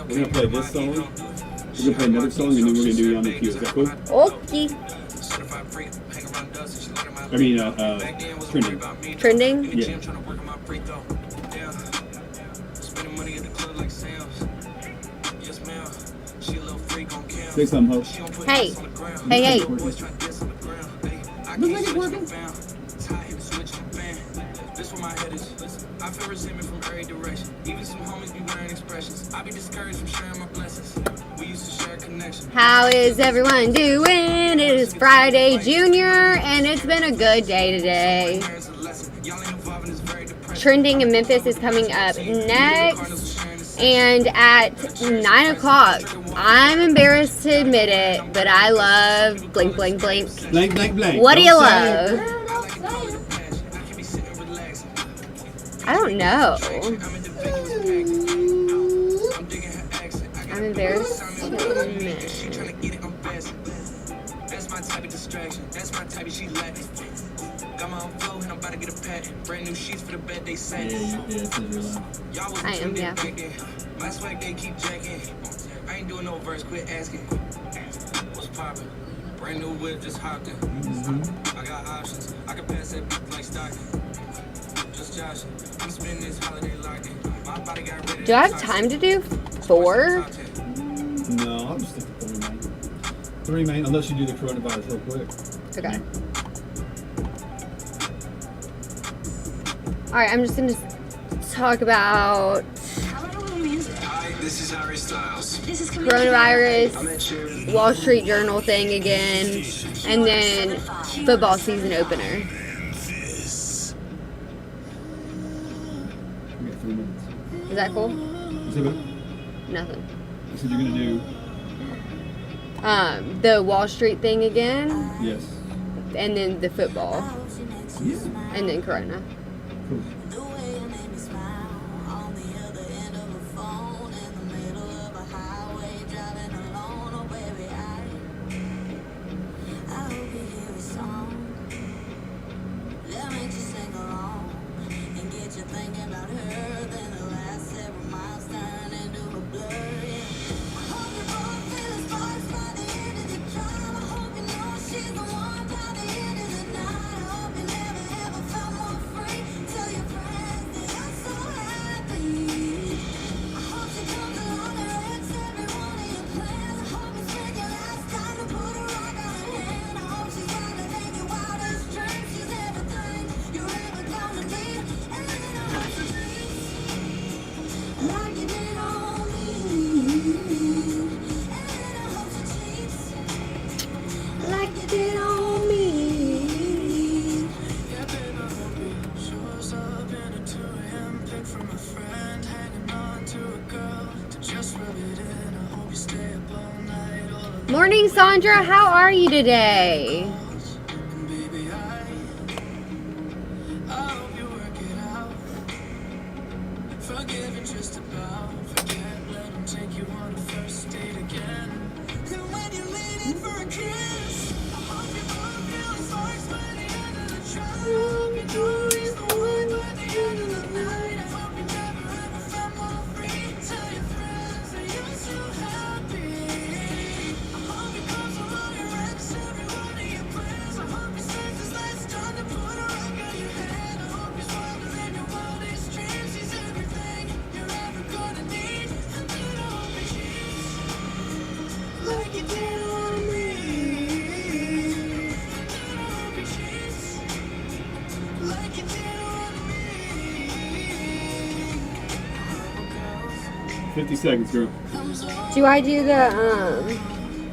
We're gonna play this song. We're gonna play another song, and then we're gonna do Yummy Q. Is that cool? Okay. I mean, trending. Trending? Yeah. Say something, ho. Hey. Hey, hey. Looks like it's working. I feel resentment from every direction. Even some homies be wearing expressions. I be discouraged from sharing my blessings. We used to share connection. How is everyone doing? It is Friday, Junior, and it's been a good day today. Trending in Memphis is coming up next. And at 9 o'clock, I'm embarrassed to admit it, but I love blank, blank, blank. Blank, blank, blank. What do you Don't love? say I don't know. I'm embarrassed to admit. That's my type of distraction. That's my type of she Latin. Got my own flow and I'm about to get a pet. Brand new sheets for the bed they sent. Yeah, it's real loud. I am, yeah. My swag they keep jacking. I ain't doing no verse, quit asking. What's poppin'? Brand new whip, just hopped in. I got options. I can pass that beat like Stockton. Just joshing. I'm spending this holiday locked in. My body got ready. Do I have time to do 4? No, I'll just stick to 3 main. 3 main, unless you do the coronavirus real quick. Okay. Alright, I'm just going to talk about This is Harry Styles. coronavirus, Wall Street Journal thing again, and then football season opener. We got 3 minutes. Is that cool? You said what? Nothing. You said you're gonna do? The Wall Street thing again, Yes. and then the football, Yeah. and then corona. Cool. Morning, Sandra. How are you today? – 50 seconds, girl. Do I do the,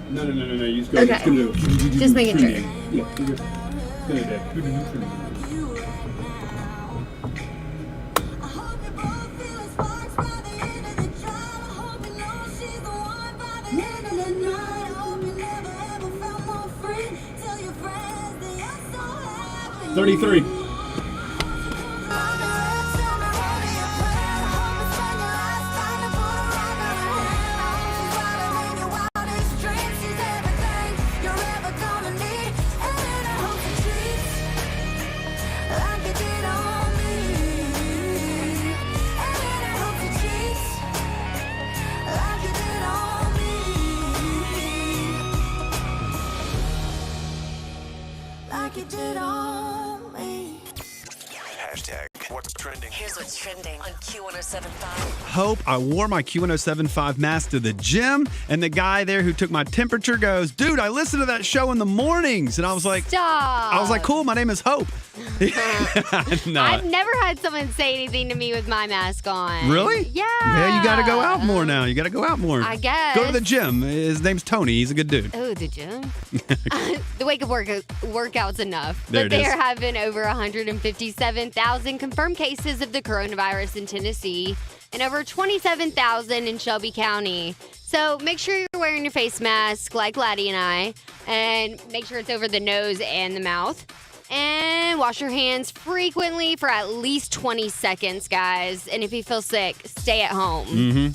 No. You just go. Okay. Just gonna do it. Just making sure. Yeah, you're good. It's gonna do that. Do the new trending. $33. Like trending on Q107.5. Hope, I wore my Q1075 mask to the gym, and the guy there who took my temperature goes, dude, I listen to that show in the mornings. And I was like, Stop. I was like, cool, my name is Hope. No. I've never had someone say anything to me with my mask on. Really? Yeah. Yeah, you got to go out more now. You got to go out more. I guess. Go to the gym. His name's Tony. He's a good dude. Oh, the gym? The wake-up workout's enough. There But it is. there have been over 157,000 confirmed cases of the coronavirus in Tennessee and over 27,000 in Shelby County. So make sure you're wearing your face mask like Laddie and I, and make sure it's over the nose and the mouth. And wash your hands frequently for at least 20 seconds, guys. And if you feel sick, stay at home. Mm-hmm.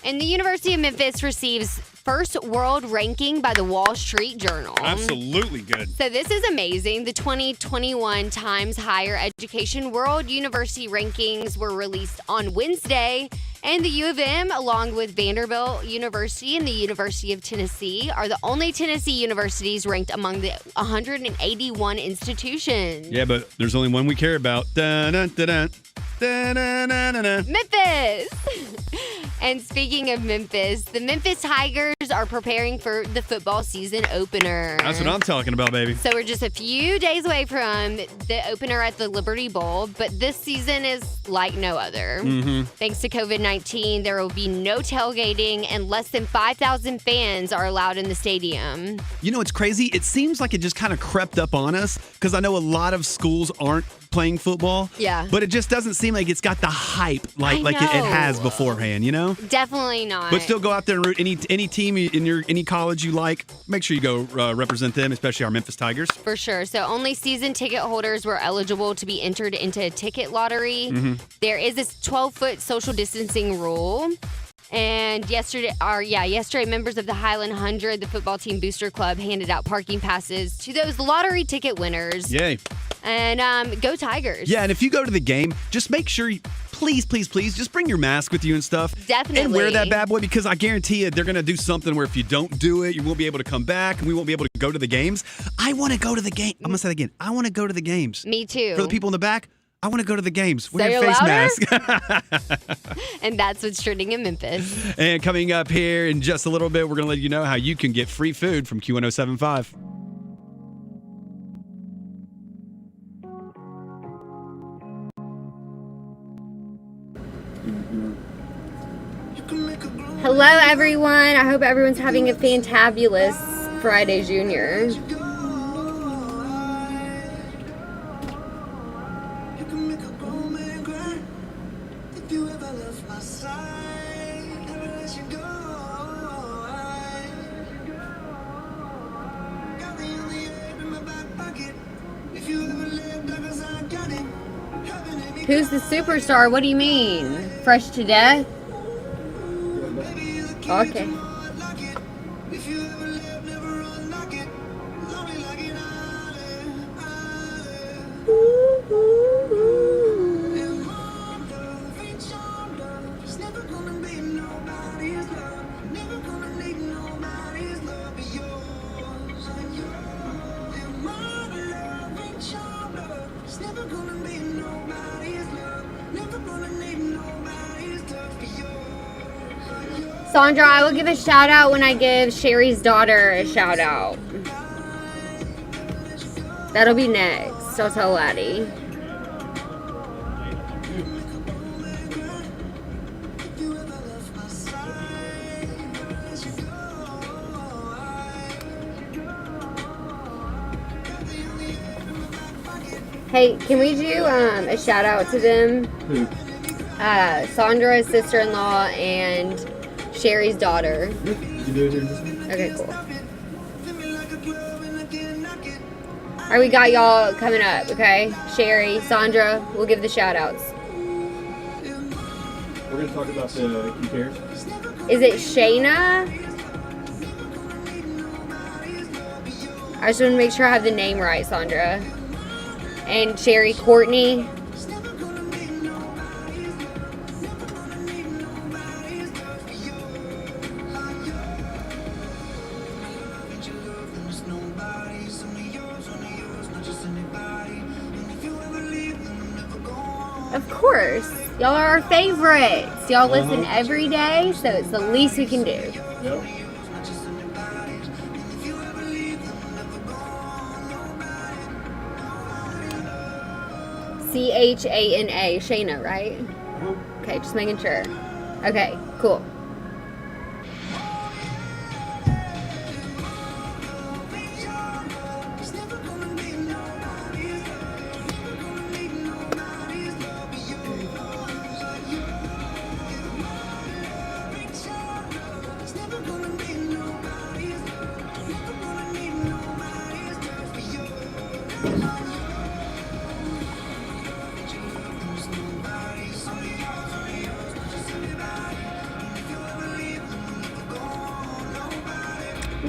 And the University of Memphis receives first world ranking by the Wall Street Journal. Absolutely good. So this is amazing. The 2021 Times Higher Education World University Rankings were released on Wednesday. And the U of M, along with Vanderbilt University and the University of Tennessee, are the only Tennessee universities ranked among the 181 institutions. Yeah, but there's only one we care about. Dun-dun-dun-dun. Dun-dun-dun-dun-dun. Memphis! And speaking of Memphis, the Memphis Tigers are preparing for the football season opener. That's what I'm talking about, baby. So we're just a few days away from the opener at the Liberty Bowl, but this season is like no other. Mm-hmm. Thanks to COVID-19, there will be no tailgating and less than 5,000 fans are allowed in the stadium. You know, it's crazy. It seems like it just kind of crept up on us because I know a lot of schools aren't playing football. Yeah. But it just doesn't seem like it's got the hype I like it know. has beforehand, you know? Definitely not. But still go out there and root any team in any college you like. Make sure you go represent them, especially our Memphis Tigers. For sure. So only season ticket holders were eligible to be entered into a ticket lottery. Mm-hmm. There is this 12-foot social distancing rule. And yesterday, members of the Highland 100, the football team booster club, handed out parking passes to those lottery ticket winners. Yay. And go Tigers. Yeah, and if you go to the game, just make sure you, please, just bring your mask with you and stuff. Definitely. And wear that bad boy because I guarantee you they're going to do something where if you don't do it, you won't be able to come back and we won't be able to go to the games. I want to go to the game. I'm going to say that again. I want to go to the games. Me too. For the people in the back, I want to go to the games. Wear Say your it face louder. mask. And that's what's trending in Memphis. And coming up here in just a little bit, we're going to let you know how you can get free food from Q1075. Hello, everyone. I hope everyone's having a fantabulous Friday, Junior. Who's the superstar? What do you mean? Fresh to death? Okay. Sandra, I will give a shout out when I give Sherry's daughter a shout out. That'll be next. I'll tell Laddie. Hey, can we do a shout out to them? Who? Sandra's sister-in-law and Sherry's daughter. You can do it here in just a minute. Okay, cool. All right, we got y'all coming up, okay? Sherry, Sandra, we'll give the shout-outs. We're going to talk about the compares. Is it Shayna? I just want to make sure I have the name right, Sandra. And Sherry, Courtney. Of course. Y'all are our favorites. Y'all listen every day, so it's the least we can do. Yep. Chana, Shayna, right? Okay, just making sure. Okay, cool.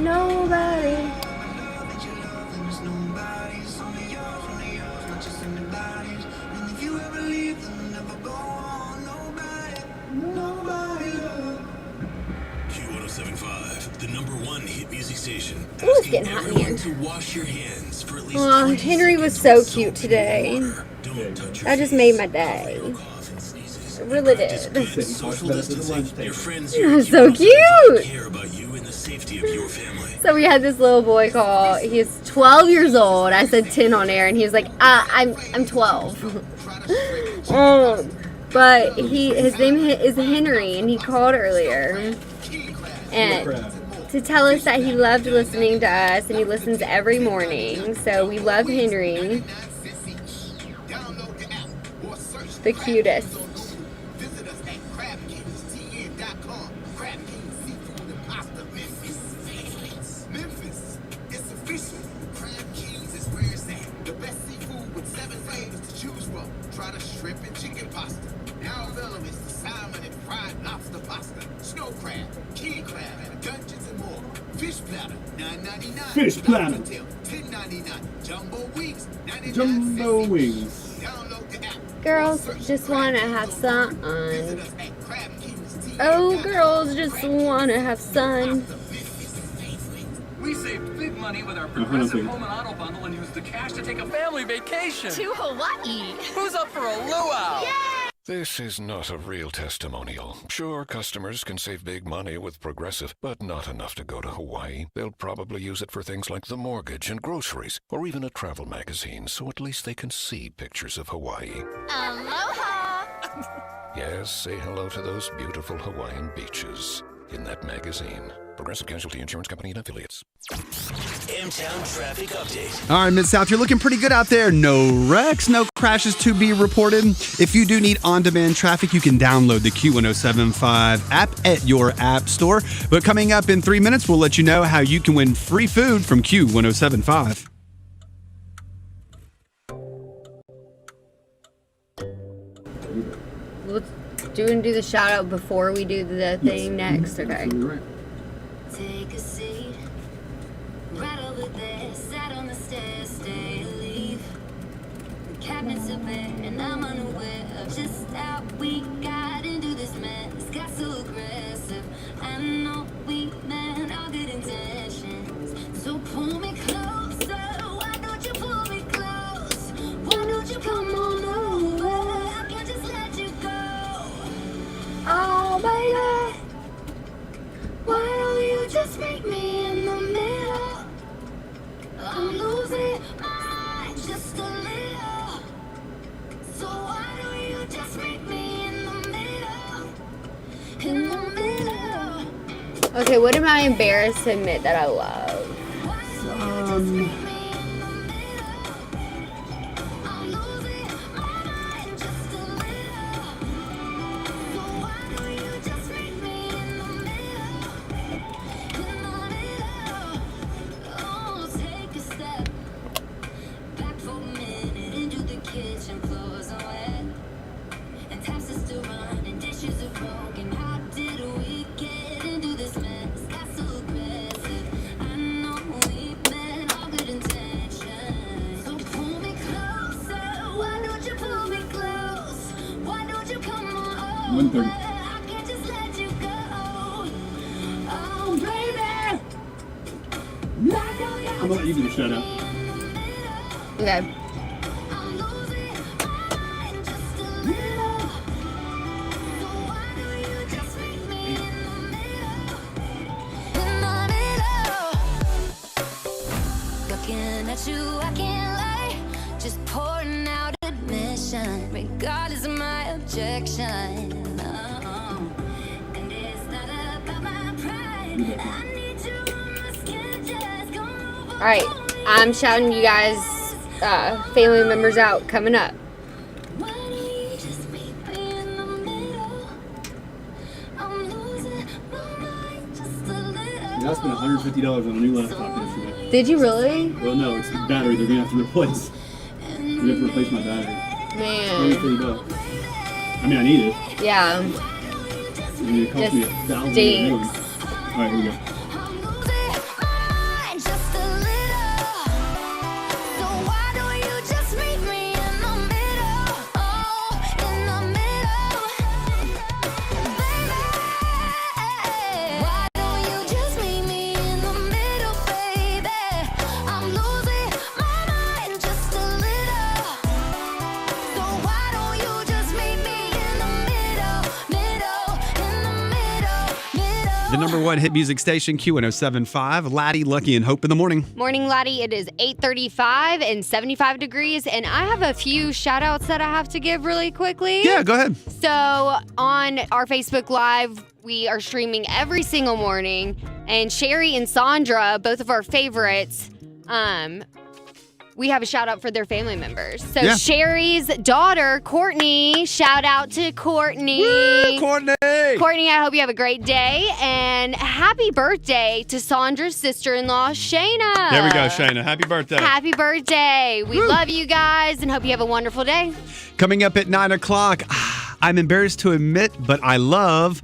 Nobody. Q1075, the #1 hit music station. Ooh, it's Asking getting hot in everyone here. to wash your hands for at least Aw, 20 Henry was seconds so with cute soap today. and water. Don't touch your That just face. made my Cover your day. cough and sneezes. It really Practice did. good He talks social about it at the lunch distancing. table. Your friends That here was at so Q1075 cute. care about you and the safety of your family. So we had this little boy call. He's 12 years old. I said 10 on air, and he was like, I'm 12. But his name is Henry, and he called earlier and to tell us that he loved listening to us, and he listens every morning. So we love Henry, the cutest. Visit us at crabkingstn.com. Crab King seafood and pasta. Memphis, it's official. Crab Kings is where it's at. The best seafood with 7 flavors to choose from. Try the shrimp and chicken pasta. Now available is the salmon and fried lobster pasta. Snow crab, king crab, dungeons and more. Fish platter, $9.99. Fish platter. Cocktail, $10.99. Jumbo wings, 99 Jumbo cents. wings. Download the app. Girls just want to have fun. Visit us at Crab Kings TV. Oh, girls just want to have fun. We saved big money with our hold on a Progressive second. Home and Auto bundle and used the cash to take a family vacation. To Hawaii. Who's up for a luau? This is not a real testimonial. Sure, customers can save big money with Progressive, but not enough to go to Hawaii. They'll probably use it for things like the mortgage and groceries, or even a travel magazine, so at least they can see pictures of Hawaii. Aloha. Yes, say hello to those beautiful Hawaiian beaches in that magazine. Progressive Casualty Insurance Company and Affiliates. M-Town traffic update. All right, Mid-South, you're looking pretty good out there. No wrecks, no crashes to be reported. If you do need on-demand traffic, you can download the Q1075 app at your app store. But coming up in 3 minutes, we'll let you know how you can win free food from Q1075. We'll do the shout out before we do the thing next. Okay. Absolutely right. Take a seat, right over there, sat on the stairs, stay or leave. The cabinets are bare, and I'm unaware of just how we got into this mess. Got so aggressive, I know we meant all good intentions. So pull me closer, why don't you pull me close? Why don't you come on over? I can't just let you go. Oh, baby. Why don't you just meet me in the middle? I'm losing my mind just a little. So why don't you just meet me in the middle? In the middle. Okay, what am I embarrassed to admit that I love? Why don't you just meet me in the middle? I'm losing my mind just a little. So why don't you just meet me in the middle? Oh, take a step back for a minute into the kitchen. Floors are wet and taps are still running. Dishes are broken. How did we get into this mess? Got so aggressive. I know we meant all good intentions. So pull me closer. Why don't you pull me close? Why don't you come on over? 1:30. I can't just let you go. Oh, baby. Why don't you I'm gonna let you do the shout out. Okay. I'm losing my mind just a little. rejection. And it's not about my pride. I need you on my skin, just come over. All right, I'm shouting you guys, family members out coming up. Why don't you just meet me in the middle? I'm losing my mind just a little. I spent $150 on a new laptop yesterday. Did you really? Well, no, it's the battery they're gonna have to replace. They're gonna have to replace my battery. Man. $150. I mean, I need it. Yeah. I mean, it cost me Just $1,000. All stinks. right, here we go. I'm losing my mind just a little. So why don't you just meet me in the middle? Oh, in the middle. Baby, why don't you just meet me in the middle, baby? I'm losing my mind just a little. So why don't you just meet me in the middle, in the middle. The number one hit music station, Q1075. Laddie, Lucky, and Hope in the morning. Morning, Laddie. It is 8:35 and 75 degrees, and I have a few shout outs that I have to give really quickly. Yeah, go ahead. So on our Facebook Live, we are streaming every single morning, and Sherry and Sandra, both of our favorites, we have a shout out for their family members. So Yeah. Sherry's daughter, Courtney, shout out to Courtney. Woo, Courtney! Courtney, I hope you have a great day, and happy birthday to Sandra's sister-in-law, Shayna. There we go, Shayna. Happy birthday. Happy birthday. We love you guys and hope you have a wonderful day. Coming up at 9 o'clock, I'm embarrassed to admit, but I love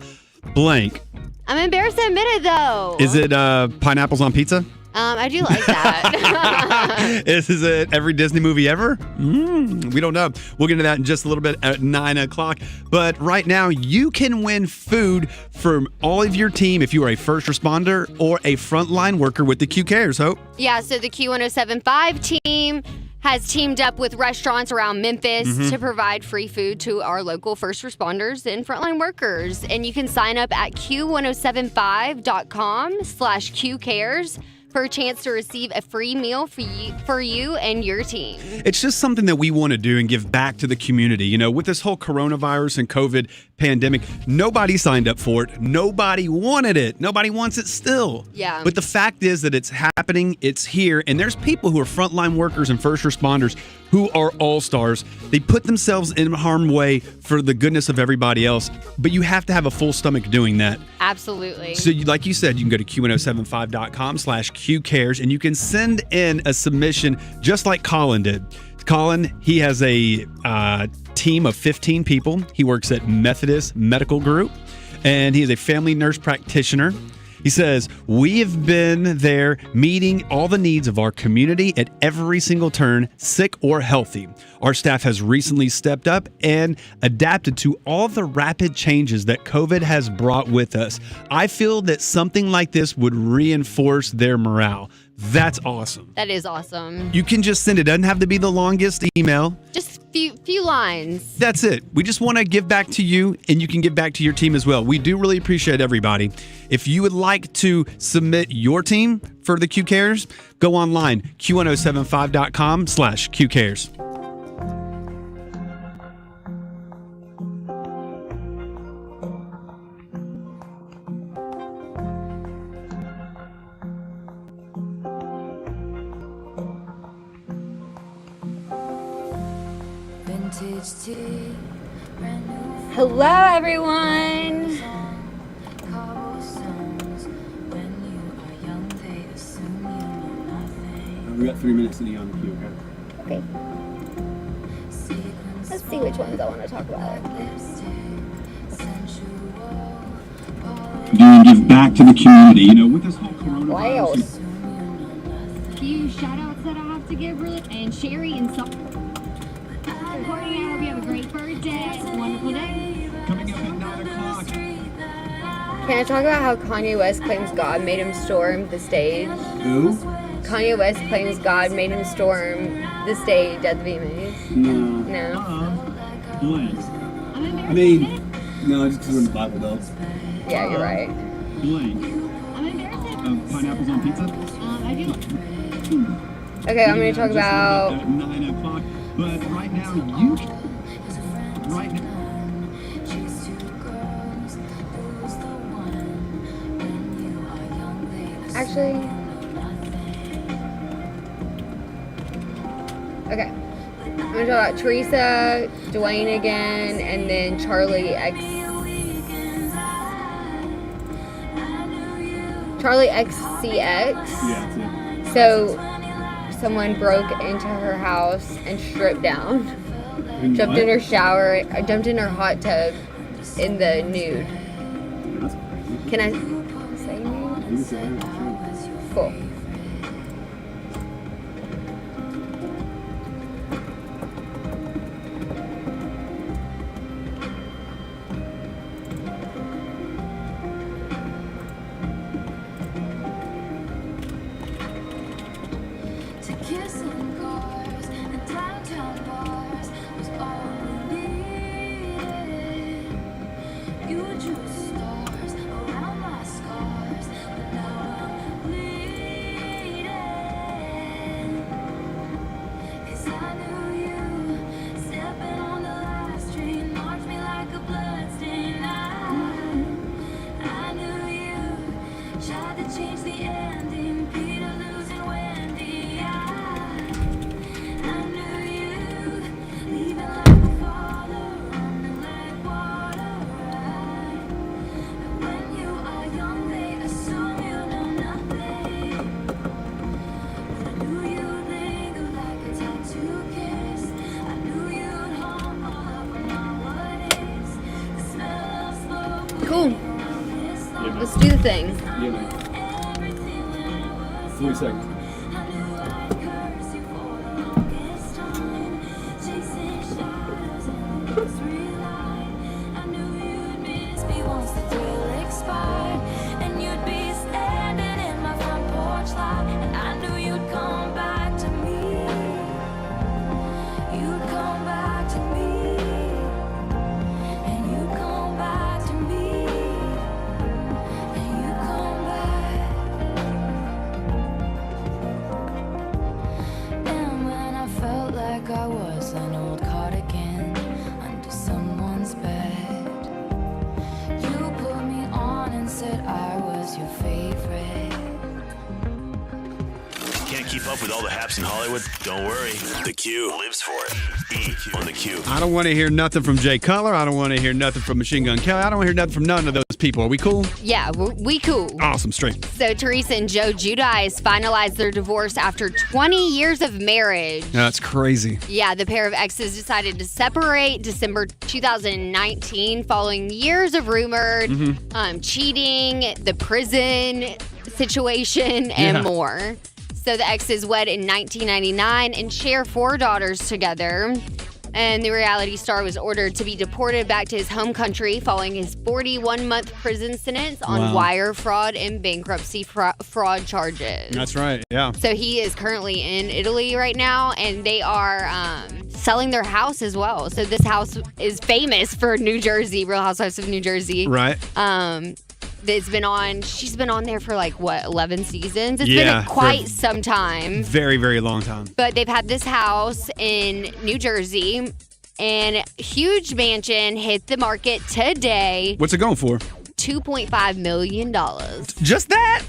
blank. I'm embarrassed to admit it, though. Is it pineapples on pizza? I do like that. Is it every Disney movie ever? We don't know. We'll get into that in just a little bit at 9 o'clock. But right now, you can win food from all of your team if you are a first responder or a frontline worker with the Q Cares, Hope. Yeah, so the Q1075 team has teamed up with restaurants around Memphis to provide free food to our local first responders and frontline workers. And you can sign up at q1075.com/QCares for a chance to receive a free meal for you and your team. It's just something that we want to do and give back to the community. You know, with this whole coronavirus and COVID pandemic, nobody signed up for it. Nobody wanted it. Nobody wants it still. Yeah. But the fact is that it's happening, it's here, and there's people who are frontline workers and first responders who are all-stars. They put themselves in harm's way for the goodness of everybody else, but you have to have a full stomach doing that. Absolutely. So like you said, you can go to q1075.com/QCares and you can send in a submission just like Colin did. Colin, he has a team of 15 people. He works at Methodist Medical Group, and he is a family nurse practitioner. He says, we have been there meeting all the needs of our community at every single turn, sick or healthy. Our staff has recently stepped up and adapted to all the rapid changes that COVID has brought with us. I feel that something like this would reinforce their morale. That's awesome. That is awesome. You can just send it. It doesn't have to be the longest email. Just few lines. That's it. We just want to give back to you, and you can give back to your team as well. We do really appreciate everybody. If you would like to submit your team for the Q Cares, go online, q1075.com/QCares. Hello, everyone. We got 3 minutes to be on the queue, okay? Okay. Let's see which ones I want to talk about. Do and give back to the community, you know, with this whole Wow. coronavirus. Few shout outs that I have to give, really. And Sherry and Courtney, I hope you have a great birthday. A wonderful day. Coming up at 9 o'clock. Can I talk about how Kanye West claims God made him storm the stage? Who? Kanye West claims God made him storm the stage at the VMAs. No. No. Blank. I mean, no, just because we're in the Bible Belt. Yeah, you're right. Blank. Pineapples on pizza? I do. Okay, I'm going to talk about... At 9 o'clock. But right now, you can... Right now... actually. Okay. I'm gonna talk about Teresa, Dwayne again, and then Charlie XCX. Yeah. So someone broke into her house and stripped down. Jumped in her shower, jumped in her hot tub in the nude. That's crazy. Can I say nude? You can say that, sure. Cool. Cool. Let's do the thing. Yeah, man. 3 seconds. I was an old cardigan under someone's bed. You put me on and said I was your favorite. Can't keep up with all the haps in Hollywood? Don't worry. The Q lives for it. E on the Q. I don't want to hear nothing from Jay Cutler. I don't want to hear nothing from Machine Gun Kelly. I don't want to hear nothing from none of those people. Are we cool? Yeah, we cool. Awesome, straight. So Teresa and Joe Giudice finalized their divorce after 20 years of marriage. That's crazy. Yeah, the pair of exes decided to separate December 2019 following years of rumored cheating, the prison situation, and more. So the exes wed in 1999 and share 4 daughters together. And the reality star was ordered to be deported back to his home country following his 41-month prison sentence on wire fraud and bankruptcy fraud charges. That's right, yeah. So he is currently in Italy right now, and they are selling their house as well. So this house is famous for New Jersey, Real Housewives of New Jersey. Right. She's been on there for like, 11 seasons? It's been quite some time. Very, very long time. But they've had this house in New Jersey, and huge mansion hit the market today. What's it going for? $2.5 million. Just that?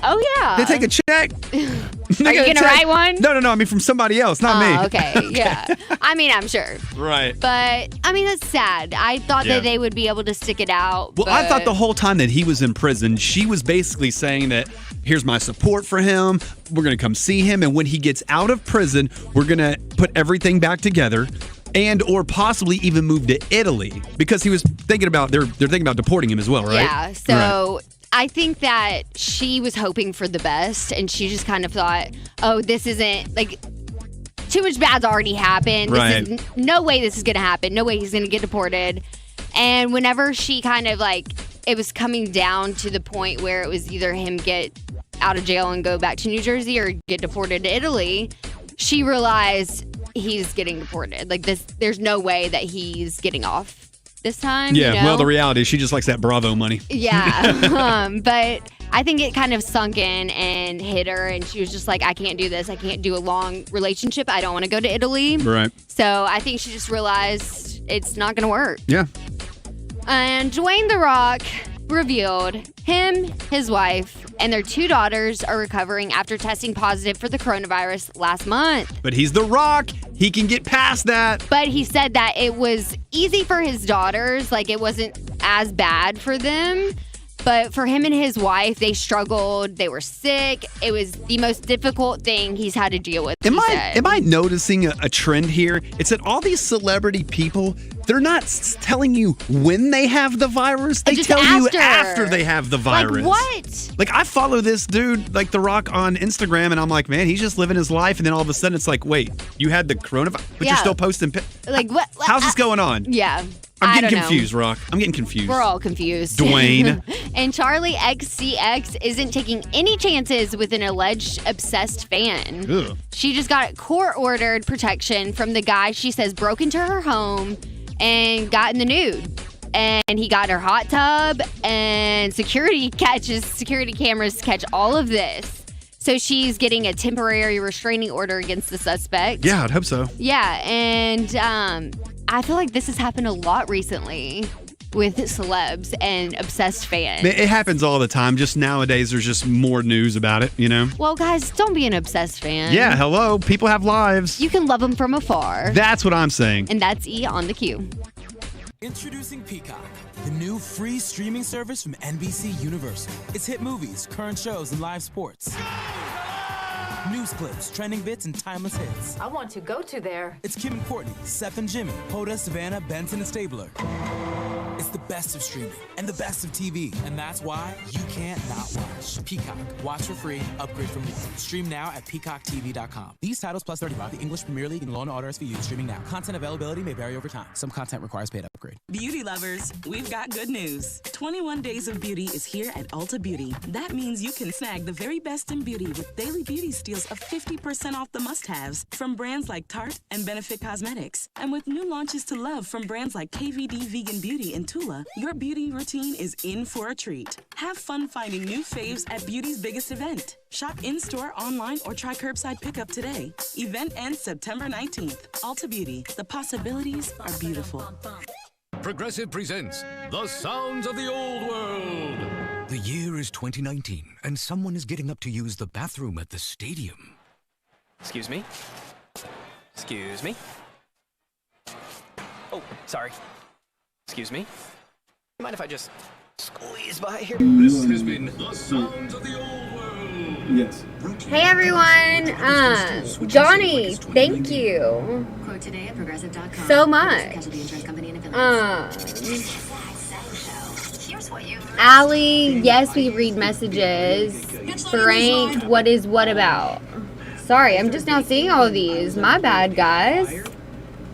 Oh, yeah. They take a check. Are you going to write one? No. I mean, from somebody else, not me. Okay, yeah. I mean, I'm sure. Right. But, I mean, that's sad. I thought that they would be able to stick it out. Well, I thought the whole time that he was in prison, she was basically saying that, here's my support for him. We're going to come see him. And when he gets out of prison, we're going to put everything back together. And or possibly even move to Italy. Because he was thinking about, they're thinking about deporting him as well, right? Yeah, so... Right. I think that she was hoping for the best, and she just kind of thought, oh, this isn't, like, too much bad's already happened. Right. This is, no way this is going to happen. No way he's going to get deported. And whenever she kind of, like, it was coming down to the point where it was either him get out of jail and go back to New Jersey or get deported to Italy, she realized he's getting deported. Like, there's no way that he's getting off this time. Yeah, you know? well, the reality is she just likes that Bravo money. Yeah. But I think it kind of sunk in and hit her, and she was just like, I can't do this. I can't do a long relationship. I don't want to go to Italy. Right. So I think she just realized it's not going to work. Yeah. And Dwayne The Rock revealed him, his wife, and their 2 daughters are recovering after testing positive for the coronavirus last month. But he's The Rock. He can get past that. But he said that it was easy for his daughters, like it wasn't as bad for them. But for him and his wife, they struggled. They were sick. It was the most difficult thing he's had to deal with. Am I noticing a trend here? It's that all these celebrity people, they're not telling you when they have the virus. They just tell you after. after they have the virus. Like what? Like I follow this dude, like The Rock, on Instagram, and I'm like, man, he's just living his life. And then all of a sudden, it's like, wait, you had the coronavirus, but you're still posting. Like what? How's this going on? Yeah. I'm getting I don't confused, know. Rock. I'm getting confused. We're all confused. Dwayne. And Charlie XCX isn't taking any chances with an alleged obsessed fan. Ugh. She just got court-ordered protection from the guy she says broke into her home and got in the nude. And he got her hot tub, and security cameras catch all of this. So she's getting a temporary restraining order against the suspect. Yeah, I'd hope so. Yeah, and I feel like this has happened a lot recently with celebs and obsessed fans. It happens all the time. Just nowadays, there's just more news about it, you know? Well, guys, don't be an obsessed fan. Yeah, hello. People have lives. You can love them from afar. That's what I'm saying. And that's E on the Q. Introducing Peacock, the new free streaming service from NBC Universal. It's hit movies, current shows, and live sports. News clips, trending bits, and timeless hits. I want to go to there. It's Kim and Courtney, Seth and Jimmy, Hoda, Savannah, Benson, and Stabler. It's the best of streaming and the best of TV. And that's why you can't not watch. Peacock. Watch for free. Upgrade for more. Stream now at peacocktv.com. These titles plus 35. The English Premier League and Law & Order SVU. Streaming now. Content availability may vary over time. Some content requires paid upgrade. Beauty lovers, we've got good news. 21 Days of Beauty is here at Ulta Beauty. That means you can snag the very best in beauty with daily beauty steals of 50% off the must-haves from brands like Tarte and Benefit Cosmetics. And with new launches to love from brands like KVD Vegan Beauty and Tula, your beauty routine is in for a treat. Have fun finding new faves at beauty's biggest event. Shop in-store, online, or try curbside pickup today. Event ends September 19th. Ulta Beauty. The possibilities are beautiful. Progressive presents The Sounds of the Old World. The year is 2019, and someone is getting up to use the bathroom at the stadium. Excuse me? Excuse me? Oh, sorry. Excuse me? Mind if I just squeeze by here? This has been The Sounds of the Old World. Yes. Hey everyone, Johnny, thank you so much. Allie, yes, we read messages. Frank, what is what about? Sorry, I'm just now seeing all of these. My bad, guys.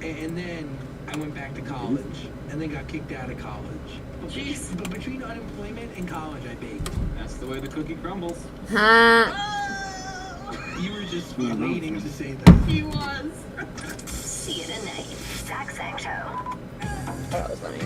And then I went back to college, and then got kicked out of college. Jeez. But between unemployment and college, I baked. That's the way the cookie crumbles. Huh? You were just waiting to say that. He was. See you tonight. Zach Sang Show. That was funny.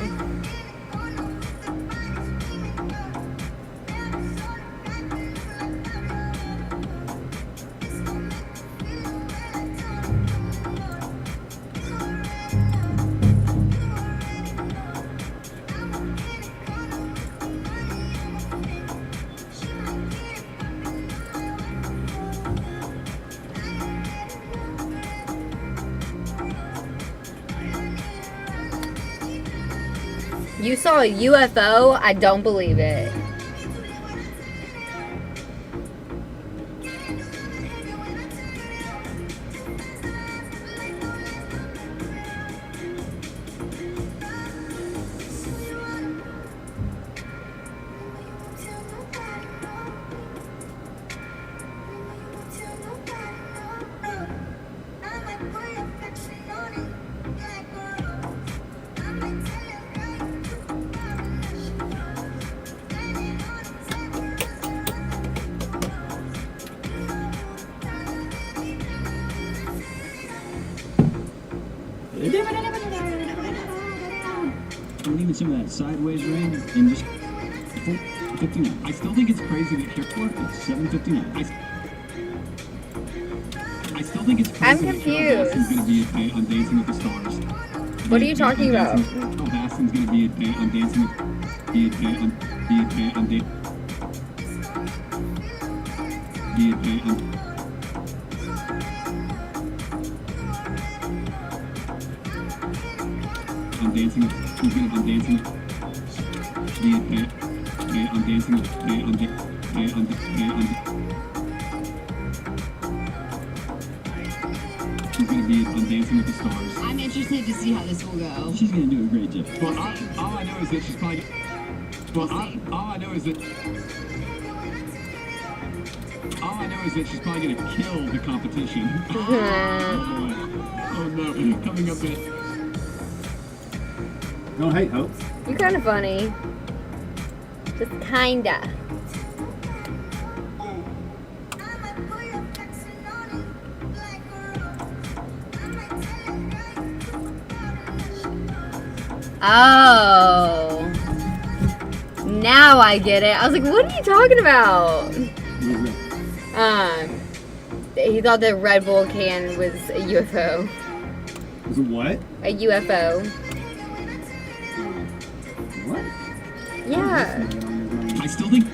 You saw a UFO? I don't believe it. Or even some of that sideways rain and just 4:59. I still think it's crazy that airport at 7:59. I still think it's crazy I'm that Carol Baskin's confused. going to be on Dancing with the Stars. What are you talking about? Carol Baskin's going to be on Dancing with I'm dancing. I'm dancing. I'm dancing. She's gonna be on Dancing with the Stars. I'm interested to see how this will go. She's gonna do a great job. Well, all I know is that she's probably. Well, all I know is that. All I know is that she's probably gonna kill the competition. Oh boy. Oh no. Coming up in. Don't hate Hope. You're kind of funny. Just kinda. Oh. Now I get it. I was like, what are you talking about? He thought the Red Bull can was a UFO. Was it what? A UFO. What? Yeah. I still think.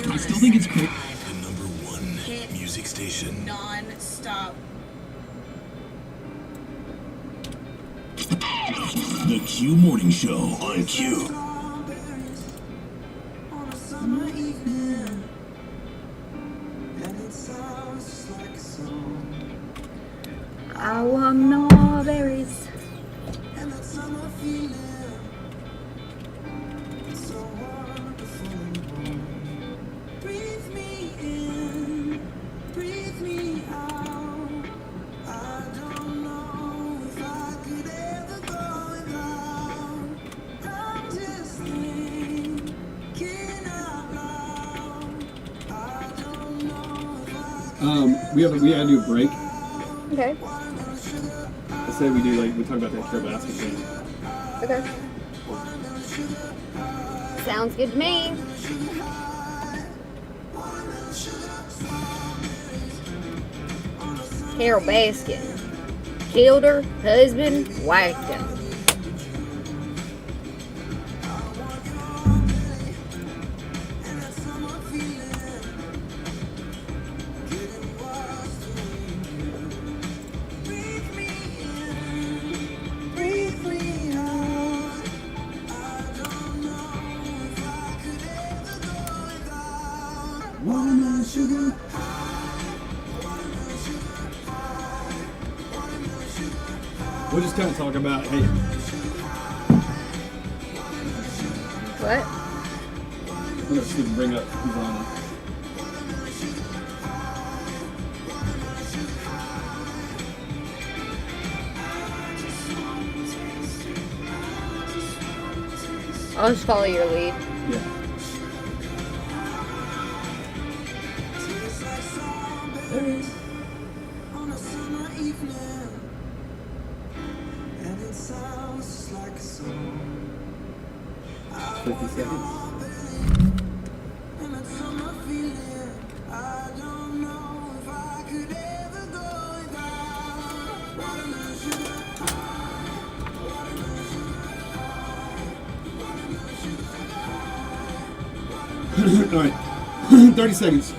I still think it's great. The number one music station. Non-stop. The Q Morning Show on Q. I want more berries. We gotta do a break. Okay. Let's say we do we talk about that Care Basket thing. Okay. Sounds good to me. Carol Baskin killed her husband, whacked him. We'll just kind of talk about, hey. What? We're just gonna bring up people on it. I'll just follow your lead. Yeah. On a summer evening, and it sounds like a song. 50 seconds. And that summer feeling, I don't know if I could ever go without watermelon sugar high, watermelon sugar high, All right. 30 seconds.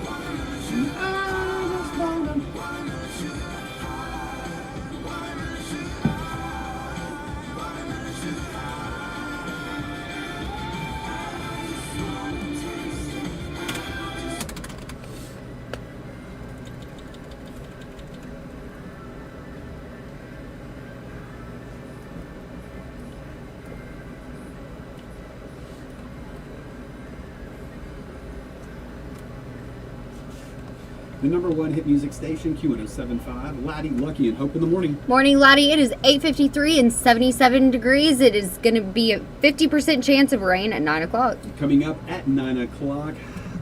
The number one hit music station, Q1075. Laddie, Lucky, and Hope in the morning. Morning, Laddie. It is 8:53 and 77 degrees. It is going to be a 50% chance of rain at 9 o'clock. Coming up at 9 o'clock.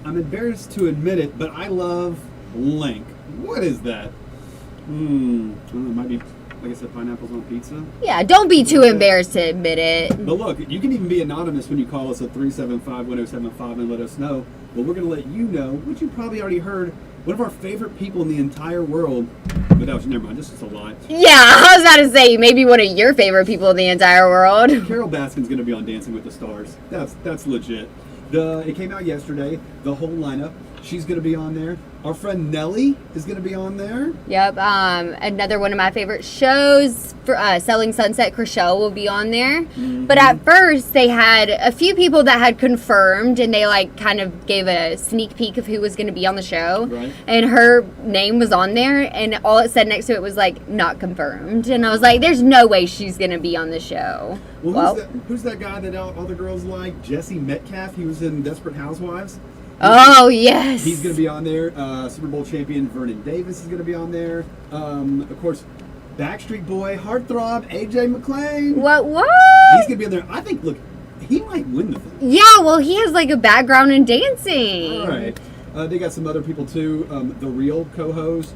I'm embarrassed to admit it, but I love Link. What is that? I don't know, it might be, like I said, pineapples on pizza. Yeah, don't be too embarrassed to admit it. But look, you can even be anonymous when you call us at 375-1075 and let us know. But we're going to let you know, which you probably already heard one of our favorite people in the entire world. But that was, never mind, this is a lie. Yeah, I was about to say, maybe one of your favorite people in the entire world. Carol Baskin's going to be on Dancing with the Stars. That's legit. It came out yesterday, the whole lineup. She's going to be on there. Our friend Nelly is going to be on there. Yep. Another one of my favorite shows, for Selling Sunset, Chriselle will be on there. Mm-hmm. But at first, they had a few people that had confirmed, and they like kind of gave a sneak peek of who was going to be on the show. Right. And her name was on there, and all it said next to it was like not confirmed. And I was like, "There's no way she's going to be on the show." Well, who's that guy that all the girls like? Jesse Metcalf. He was in Desperate Housewives. Oh, yes. He's going to be on there. Super Bowl champion Vernon Davis is going to be on there. Of course, Backstreet Boy, Heartthrob, AJ McClain. What? He's going to be on there. I think, look, he might win the thing. Yeah, well, he has like a background in dancing. All right. They got some other people, too. The Real co-host,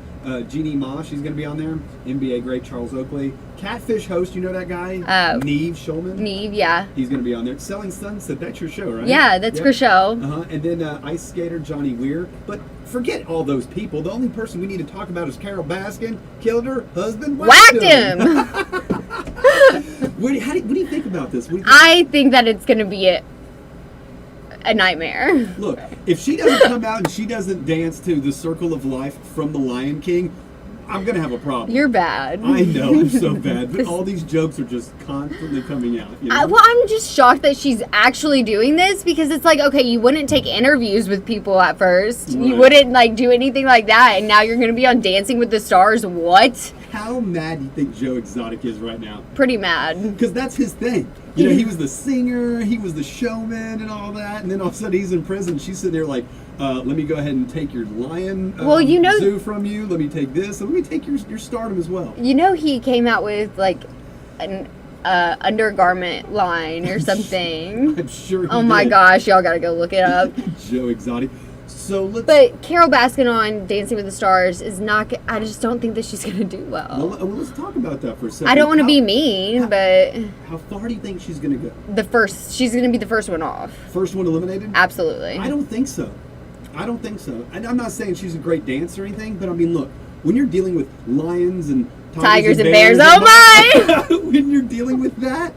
Jeannie Ma, she's going to be on there. NBA great Charles Oakley. Catfish host, you know that guy? Neve Schulman. Neve, yeah. He's going to be on there. Selling Sunset, that's your show, right? Yeah, that's her show. And then ice skater Johnny Weir. But forget all those people. The only person we need to talk about is Carol Baskin. Killed her husband. Whacked him. What do you think about this? I think that it's going to be a nightmare. Look, if she doesn't come out and she doesn't dance to The Circle of Life from The Lion King, I'm going to have a problem. You're bad. I know, I'm so bad. But all these jokes are just constantly coming out. You know? Well, I'm just shocked that she's actually doing this, because it's like, okay, you wouldn't take interviews with people at first. Right. You wouldn't like do anything like that. And now you're going to be on Dancing with the Stars. What? How mad do you think Joe Exotic is right now? Pretty mad. Because that's his thing. You know, he was the singer, he was the showman and all that. And then all of a sudden he's in prison. She's sitting there like, let me go ahead and take your lion zoo from you. Let me take this. And let me take your stardom as well. You know, he came out with like an undergarment line or something. I'm sure he Oh my did. gosh, y'all gotta go look it up. Joe Exotic. So But Carol Baskin on Dancing with the Stars is not. I just don't think that she's gonna do well. Well, let's talk about that for a second. I don't want to be mean, but How far do you think she's going to go? she's gonna be the first one off. First one eliminated? Absolutely. I don't think so. And I'm not saying she's a great dancer or anything, but I mean, look, when you're dealing with lions and Tigers and bears, oh my! When you're dealing with that,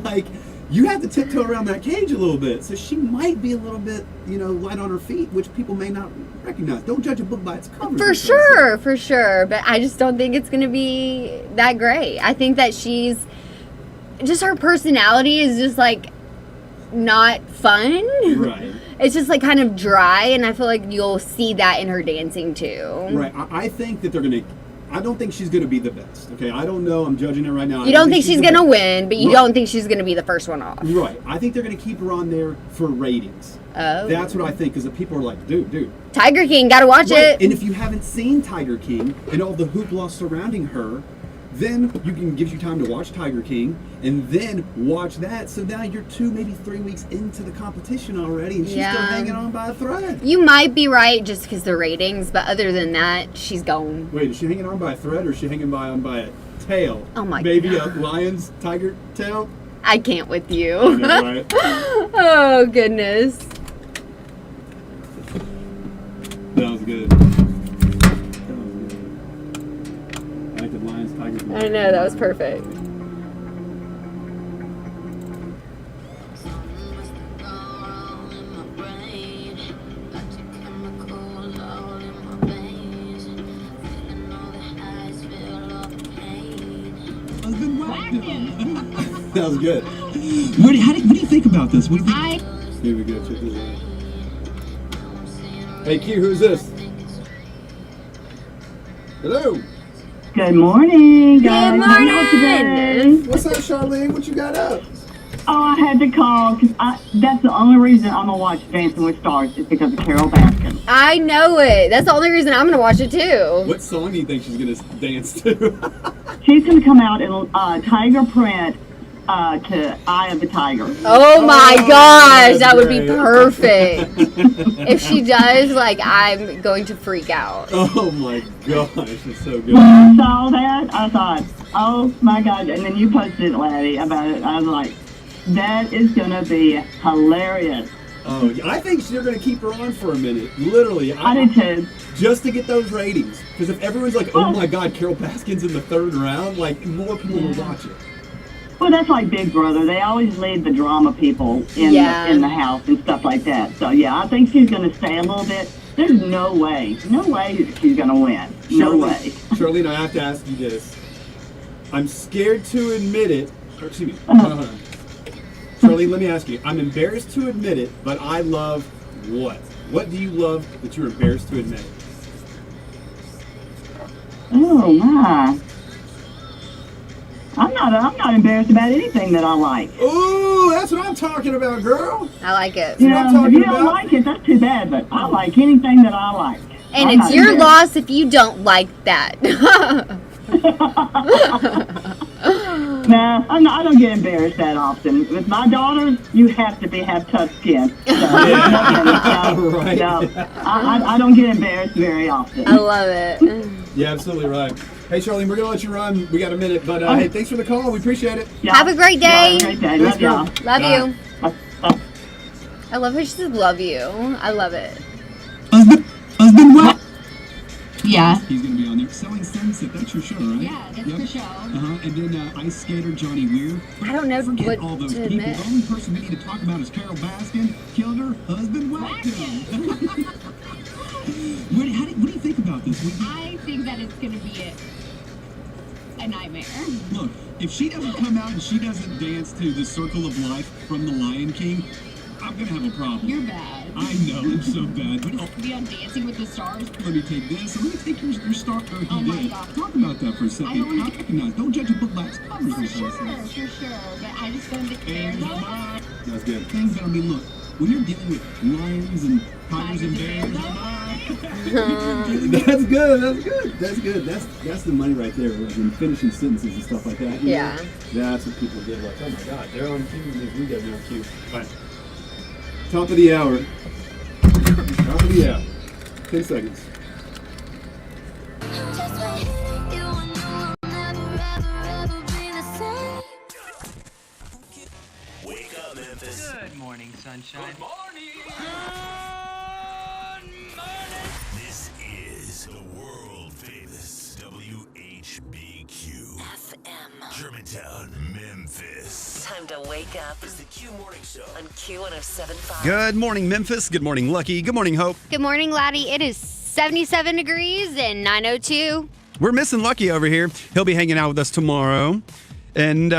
like, you have to tiptoe around that cage a little bit. So she might be a little bit, light on her feet, which people may not recognize. Don't judge a book by its cover. For sure. But I just don't think it's gonna be that great. I think that her personality is just like not fun. Right. It's just like kind of dry, and I feel like you'll see that in her dancing too. Right. I think that I don't think she's going to be the best. Okay, I don't know. I'm judging her right now. You don't think she's going to win, but you don't think she's going to be the first one off. Right. I think they're going to keep her on there for ratings. Oh. That's what I think, because the people are like, dude. Tiger King, gotta watch it. And if you haven't seen Tiger King and all the hoopla surrounding her, then gives you time to watch Tiger King and then watch that. So now you're 2, maybe 3 weeks into the competition already, and she's still hanging on by a thread. You might be right just because the ratings, but other than that, she's gone. Wait, is she hanging on by a thread, or is she hanging on by a tail? Oh my Maybe God. a lion's tiger tail? I can't with you. I know, right? Oh, goodness. That was good. I like the lions, tigers. I know, that was perfect. That was good. What do you think about this? What do you think? Here we go. Check this out. Hey, Q, who's this? Hello. Good morning, guys. Good How y'all today? What's up, Charlene? What you got up? Oh, I had to call because that's the only reason I'm gonna watch Dancing with Stars is because of Carol Baskin. I know it. That's the only reason I'm gonna watch it too. What song do you think she's gonna dance to? She's gonna come out in tiger print to Eye of the Tiger. Oh my gosh, that would be great. perfect. If she does, I'm going to freak out. Oh my gosh, it's so good. When I saw that, I thought, oh my God. And then you posted it, Laddie, about it. I was like, that is gonna be hilarious. Oh, I think you're going to keep her on for a minute. Literally. I did too. Just to get those ratings. Because if everyone's like, oh my God, Carol Baskin's in the 3rd round, like, more people will watch it. Well, that's like Big Brother. They always leave the drama people in the house and stuff like that. So, yeah, I think she's going to stay a little bit. There's no way she's going to win. No way. Charlene, I have to ask you this. I'm scared to admit it. Excuse me. Charlene, let me ask you. I'm embarrassed to admit it, but I love what? What do you love that you're embarrassed to admit? Oh, my. I'm not embarrassed about anything that I like. Ooh, that's what I'm talking about, girl. I like it. You know, if you don't like it, that's too bad, but I like anything that I like. And it's your loss if you don't like that. Nah, I don't get embarrassed that often. With my daughters, you have to have tough skin. So, Right. No, I don't get embarrassed very often. I love it. You're absolutely right. Hey, Charlene, we're going to let you run. We got a minute, but hey, thanks for the call. We appreciate it. Yeah. Have a great day. Yeah, have a great day. Love y'all. Love you. I love how she said love you. I love it. Husband what? Yeah. He's going to be on there. Selling Sunset, that's your show, right? Yeah, that's the show. And then Ice Skater Johnny Weir. I don't know Forget what all those to people. admit. The only person we need to talk about is Carol Baskin. Killed her husband, whacked him. What do you think about this? I think that it's going to be a nightmare. Look, if she doesn't come out and she doesn't dance to the Circle of Life from The Lion King, I'm going to have a problem. You're bad. I know, I'm so bad. But Be on Dancing with the Stars. let me take this, and let me take your star. Oh my God. Talk about that for a second. I don't How recognize? Don't judge a book by its covers. For sure. But I just don't think And there's That's good. things that, I mean, look, when you're dealing with lions and tigers and bears, That's good. That's good. That's good. That's the money right there. Like in finishing sentences and stuff like that. you know? Yeah. That's what people get. Like, oh my God, they're on cue. We got no cue. All right. Top of the hour. Top of the hour. 10 seconds. Wake up, Memphis. Good morning, sunshine. Good morning. This is the world famous WHBQ FM. Germantown, Memphis. Time to wake up. It's the Q Morning Show On Q107.5. Good morning, Memphis. Good morning, Lucky. Good morning, Hope. Good morning, Laddie. It is 77 degrees and 9:02. We're missing Lucky over here. He'll be hanging out with us tomorrow. And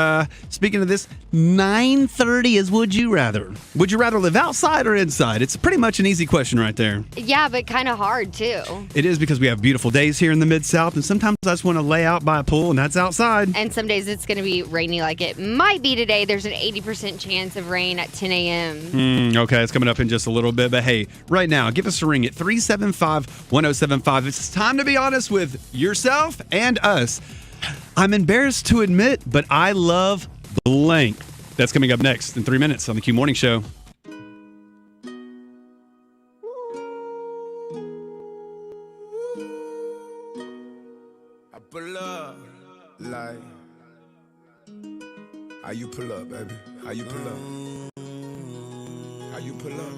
speaking of this, 9:30 is Would You Rather. Would you rather live outside or inside? It's pretty much an easy question right there. Yeah, but kind of hard, too. It is because we have beautiful days here in the Mid-South, and sometimes I just want to lay out by a pool, and that's outside. And some days it's going to be rainy like it might be today. There's an 80% chance of rain at 10 a.m. Okay, it's coming up in just a little bit. But hey, right now, give us a ring at 375-1075. It's time to be honest with yourself and us. I'm embarrassed to admit, but I love blank. That's coming up next in 3 minutes on the Q Morning Show. I pull up, like, how you pull up, baby? How you pull up? How you pull up?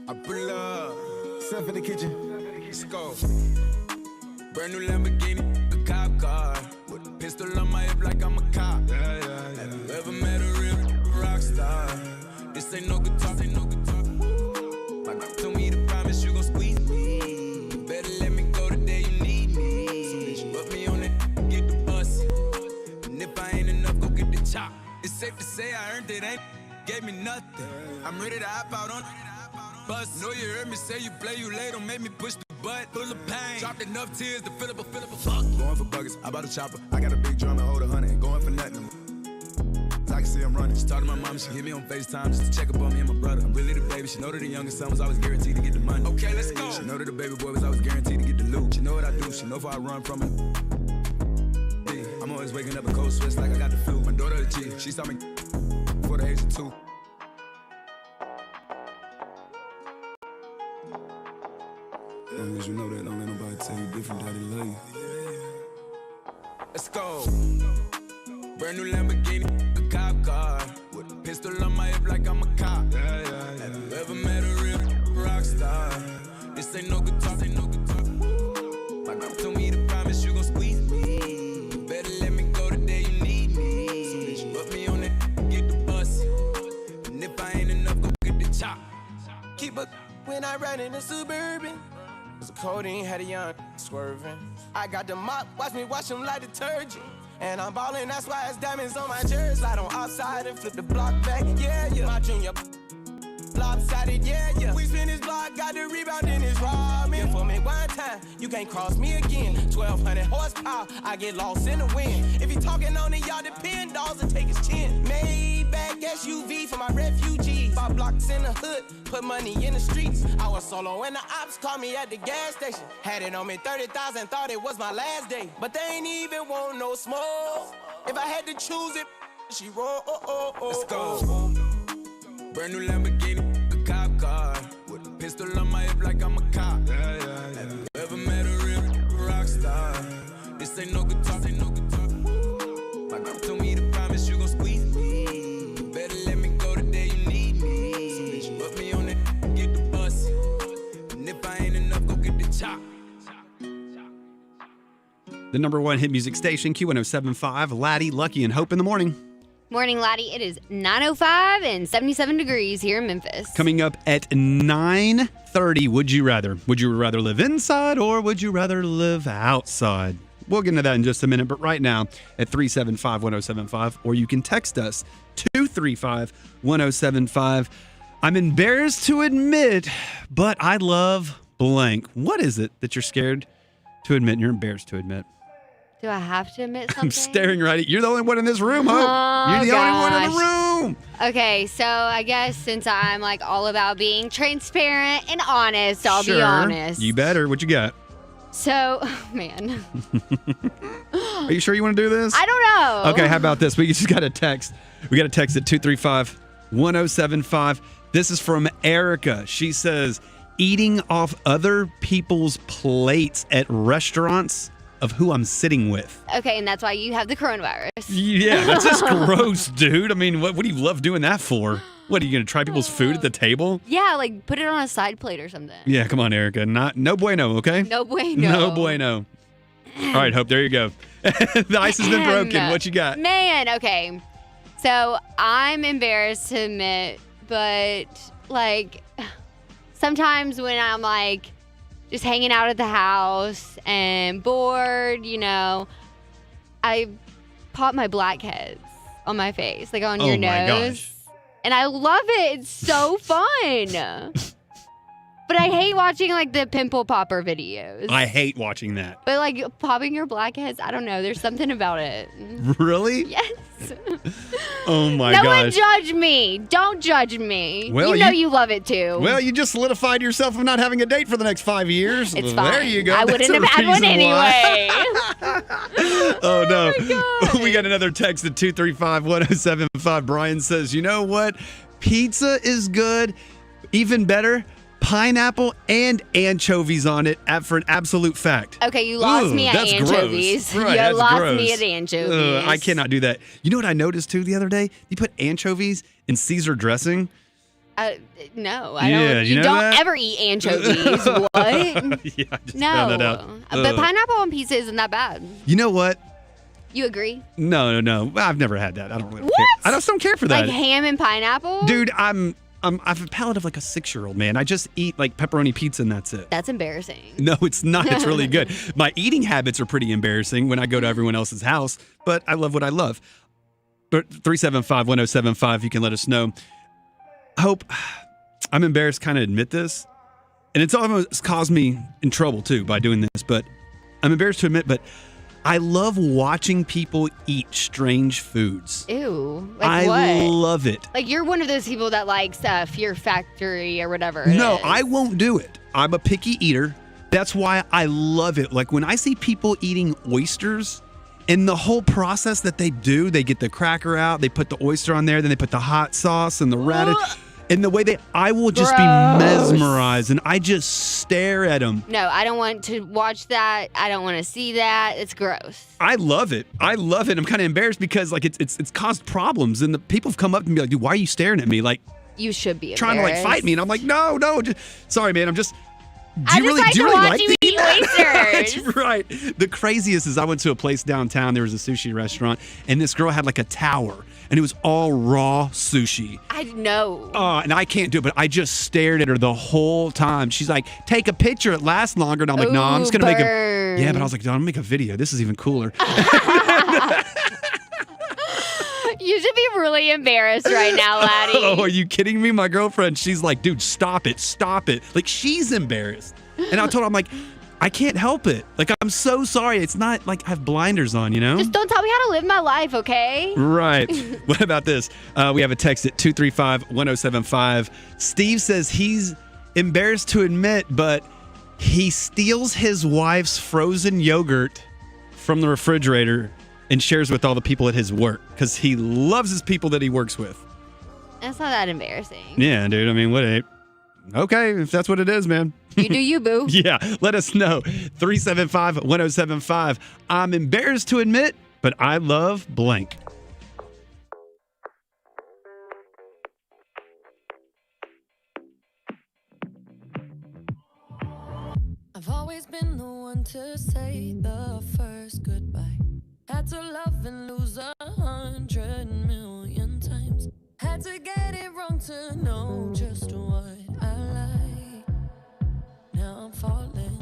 I pull up, stuff in the kitchen, let's go. Brand new Lamborghini, a cop car, with a pistol on my hip like I'm a cop. Have you ever met a real rock star? This ain't no guitar, My girl told me to promise you gon' squeeze me. You better let me go the day you need me. So bitch, put me on it, get the bus. And if I ain't enough, go get the chop. It's safe to say I earned it, ain't gave me nothing. I'm ready to hop out on bus. Know you heard me say you play, you late, don't make me push the butt. Full of pain, dropped enough tears to fill up a fuck. Going for buggers, I bought a chopper. I got a big drum and hold 100. Going for nothing. I can see I'm running. She talked to my mom, she hit me on FaceTime just to check up on me and my brother. I'm really the baby. She know that the youngest son was always guaranteed to get the money. Okay, let's go. She know that the baby boy was always guaranteed to get the loot. She know what I do. She know if I run from it. Yeah, I'm always waking up a cold sweats like I got the flu. My daughter the G. She saw me before the age of 2. Long as you know that, don't let nobody tell you different, daddy love you. Let's go. Brand new Lamborghini, a cop car, With a pistol on my hip like I'm a cop. Have you ever met a real rock star? This ain't no guitar, ain't no guitar. My girl told me to promise you gon' squeeze me. Better let me go the day you need me. So bitch, put me on that, get the bus. And if I ain't enough, go get the chop. Keep a when I ride in the Suburban. Cause the codeine had a young swerving. I got the mop, watch me wash them like detergent. And I'm ballin', that's why it's diamonds on my jersey. Slide on outside and flip the block back, yeah, yeah. My junior lopsided, yeah, yeah. We spin this block, got the rebound in his robbing. For me one time, you can't cross me again. 1,200 horsepower, I get lost in the wind. If he talking on it, y'all depend, dolls and take his chin. Maybach SUV for my refugees. 5 blocks in the hood, put money in the streets. I was solo when the ops called me at the gas station. Had it on me 30,000, thought it was my last day. But they ain't even want no smoke. If I had to choose it, she roll. Let's go. Brand new Lamborghini, a cop car. With a pistol on my hip like I'm a cop. Have you ever met a real rock star? This ain't no guitar, ain't no guitar. My girl told me to promise you gon' squeeze me. Better let me go the day you need me. So bitch, put me on that, get the bus. And if I ain't enough, go get the chop. The number one hit music station, Q1075, Laddie, Lucky, and Hope in the morning. Morning, Laddie. It is 9:05 and 77 degrees here in Memphis. Coming up at 9:30, would you rather? Would you rather live inside or would you rather live outside? We'll get into that in just a minute, but right now at 375-1075, or you can text us 235-1075. I'm embarrassed to admit, but I love blank. What is it that you're scared to admit and you're embarrassed to admit? Do I have to admit something? I'm staring right at you. You're the only one in this room, Hope. You're the only one in the room. Okay, so I guess since I'm like all about being transparent and honest, I'll be honest. You better. What you got? So, man. Are you sure you want to do this? I don't know. Okay, how about this? We just got a text. We got a text at 235-1075. This is from Erica. She says, eating off other people's plates at restaurants of who I'm sitting with. Okay, and that's why you have the coronavirus. Yeah, that's just gross, dude. I mean, what do you love doing that for? What, are you going to try people's food at the table? Yeah, like put it on a side plate or something. Yeah, come on, Erica. No bueno, okay? No bueno. No bueno. All right, Hope, there you go. The ice has been broken. What you got? Man, okay. So I'm embarrassed to admit, but like sometimes when I'm like just hanging out at the house and bored, you know, I pop my blackheads on my face, like on your nose. Gosh. And I love it. It's so fun. But I hate watching like the pimple popper videos. I hate watching that. But like popping your blackheads, I don't know. There's something about it. Really? Yes. Oh my gosh. gosh. No one judge me. Don't judge me. Well, you know you love it too. Well, you just solidified yourself of not having a date for the next 5 years. It's fine. There you go. I wouldn't have had one anyway. Oh, no. We got another text at 235-1075. Brian says, you know what? Pizza is good. Even better, pineapple and anchovies on it for an absolute fact. Okay, you lost me at anchovies. Gross. Right, you lost gross. me at anchovies. I cannot do that. You know what I noticed too the other day? You put anchovies in Caesar dressing. No, I don't. You know don't that? ever eat anchovies. What? Yeah, I just found that out. But pineapple on pizza isn't that bad. You know what? You agree? No. I've never had that. I don't really What? care. I just don't care for that. Like ham and pineapple? Dude, I have a palate of like a 6-year-old, man. I just eat like pepperoni pizza and that's it. That's embarrassing. No, it's not. It's really good. My eating habits are pretty embarrassing when I go to everyone else's house, but I love what I love. But 375-1075, you can let us know. Hope, I'm embarrassed to kind of admit this, and it's almost caused me in trouble too by doing this, but I'm embarrassed to admit, but I love watching people eat strange foods. Ew. Like I what? love it. Like you're one of those people that likes Fear Factory or whatever. No, I won't do it. I'm a picky eater. That's why I love it. Like when I see people eating oysters and the whole process that they do, they get the cracker out, they put the oyster on there, then they put the hot sauce and the radish. And the way I will just be mesmerized, and I just stare at them. No, I don't want to watch that. I don't want to see that. It's gross. I love it. I'm kind of embarrassed because like it's caused problems, and the people have come up to me like, dude, why are you staring at me? Like, you should be trying to like fight me, and I'm like, no, sorry, man. I'm just. I just like to watch you eat oysters. That's right. The craziest is I went to a place downtown. There was a sushi restaurant, and this girl had like a tower, and it was all raw sushi. I know. And I can't do it, but I just stared at her the whole time. She's like, take a picture. It lasts longer. And I'm like, no, I'm just going to make a... Yeah, but I was like, no, I'm going to make a video. This is even cooler. You should be really embarrassed right now, laddie. Oh, are you kidding me? My girlfriend, she's like, dude, stop it. Like, she's embarrassed. And I told her, I'm like, I can't help it. Like, I'm so sorry. It's not like I have blinders on, you know? Just don't tell me how to live my life, okay? Right. What about this? We have a text at 235-1075. Steve says he's embarrassed to admit, but he steals his wife's frozen yogurt from the refrigerator and shares with all the people at his work because he loves his people that he works with. That's not that embarrassing. Yeah, dude. I mean, okay, if that's what it is, man. You do you, boo. Yeah, let us know. 375-1075. I'm embarrassed to admit, but I love blank. I've always been the one to say the first goodbye. Had to love and lose 100 million times. Had to get it wrong to know just what I like. Now I'm falling.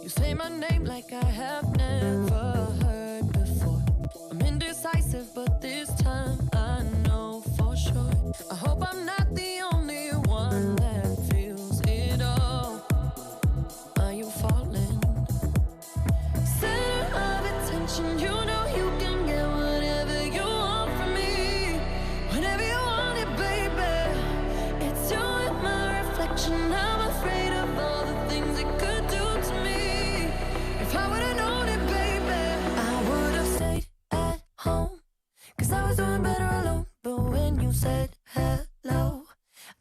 You say my name like I have never heard before. I'm indecisive, but this time I know for sure. I hope I'm not the only one that feels it all. Are you falling? Center of attention, you know you can get whatever you want from me. Whenever you want it, baby. It's you and my reflection. I'm afraid of all the things it could do to me. If I would've known it, baby, I would've stayed at home. 'Cause I was doing better alone. But when you said hello,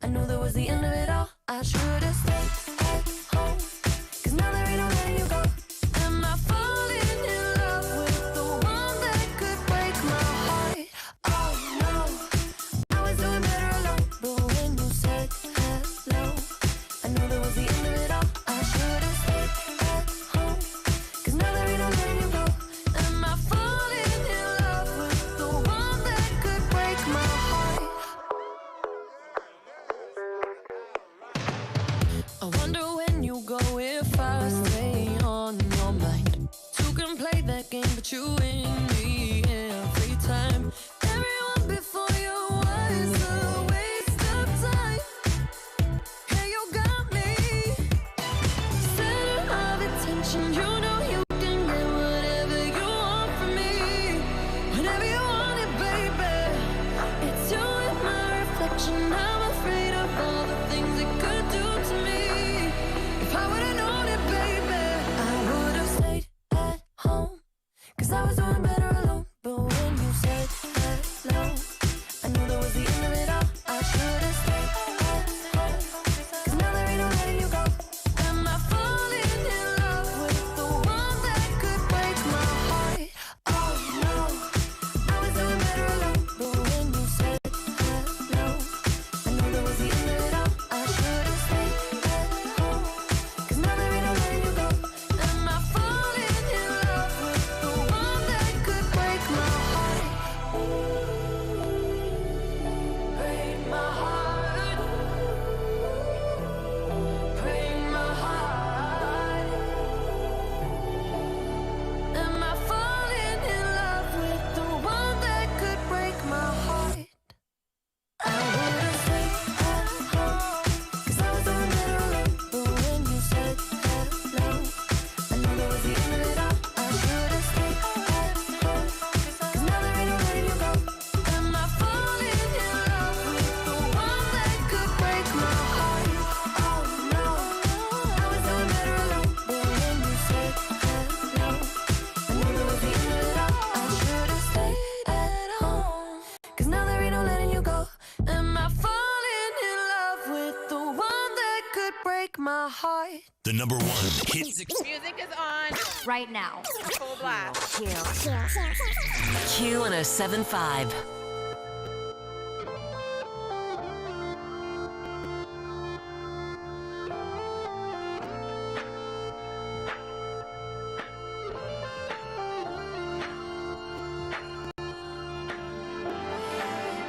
I knew that was the end of it all. I should've stayed at home. 'Cause now there ain't no letting you go. Am I falling in love with the one that could break my heart? Oh no, I was doing better alone. But when you said hello, I knew that was the end of it all. I should've stayed at home. 'Cause now there ain't no letting you go. Am I falling in love with the one that could break my heart? my heart. The number one hit. Music is on right now. Full blast. Q1075.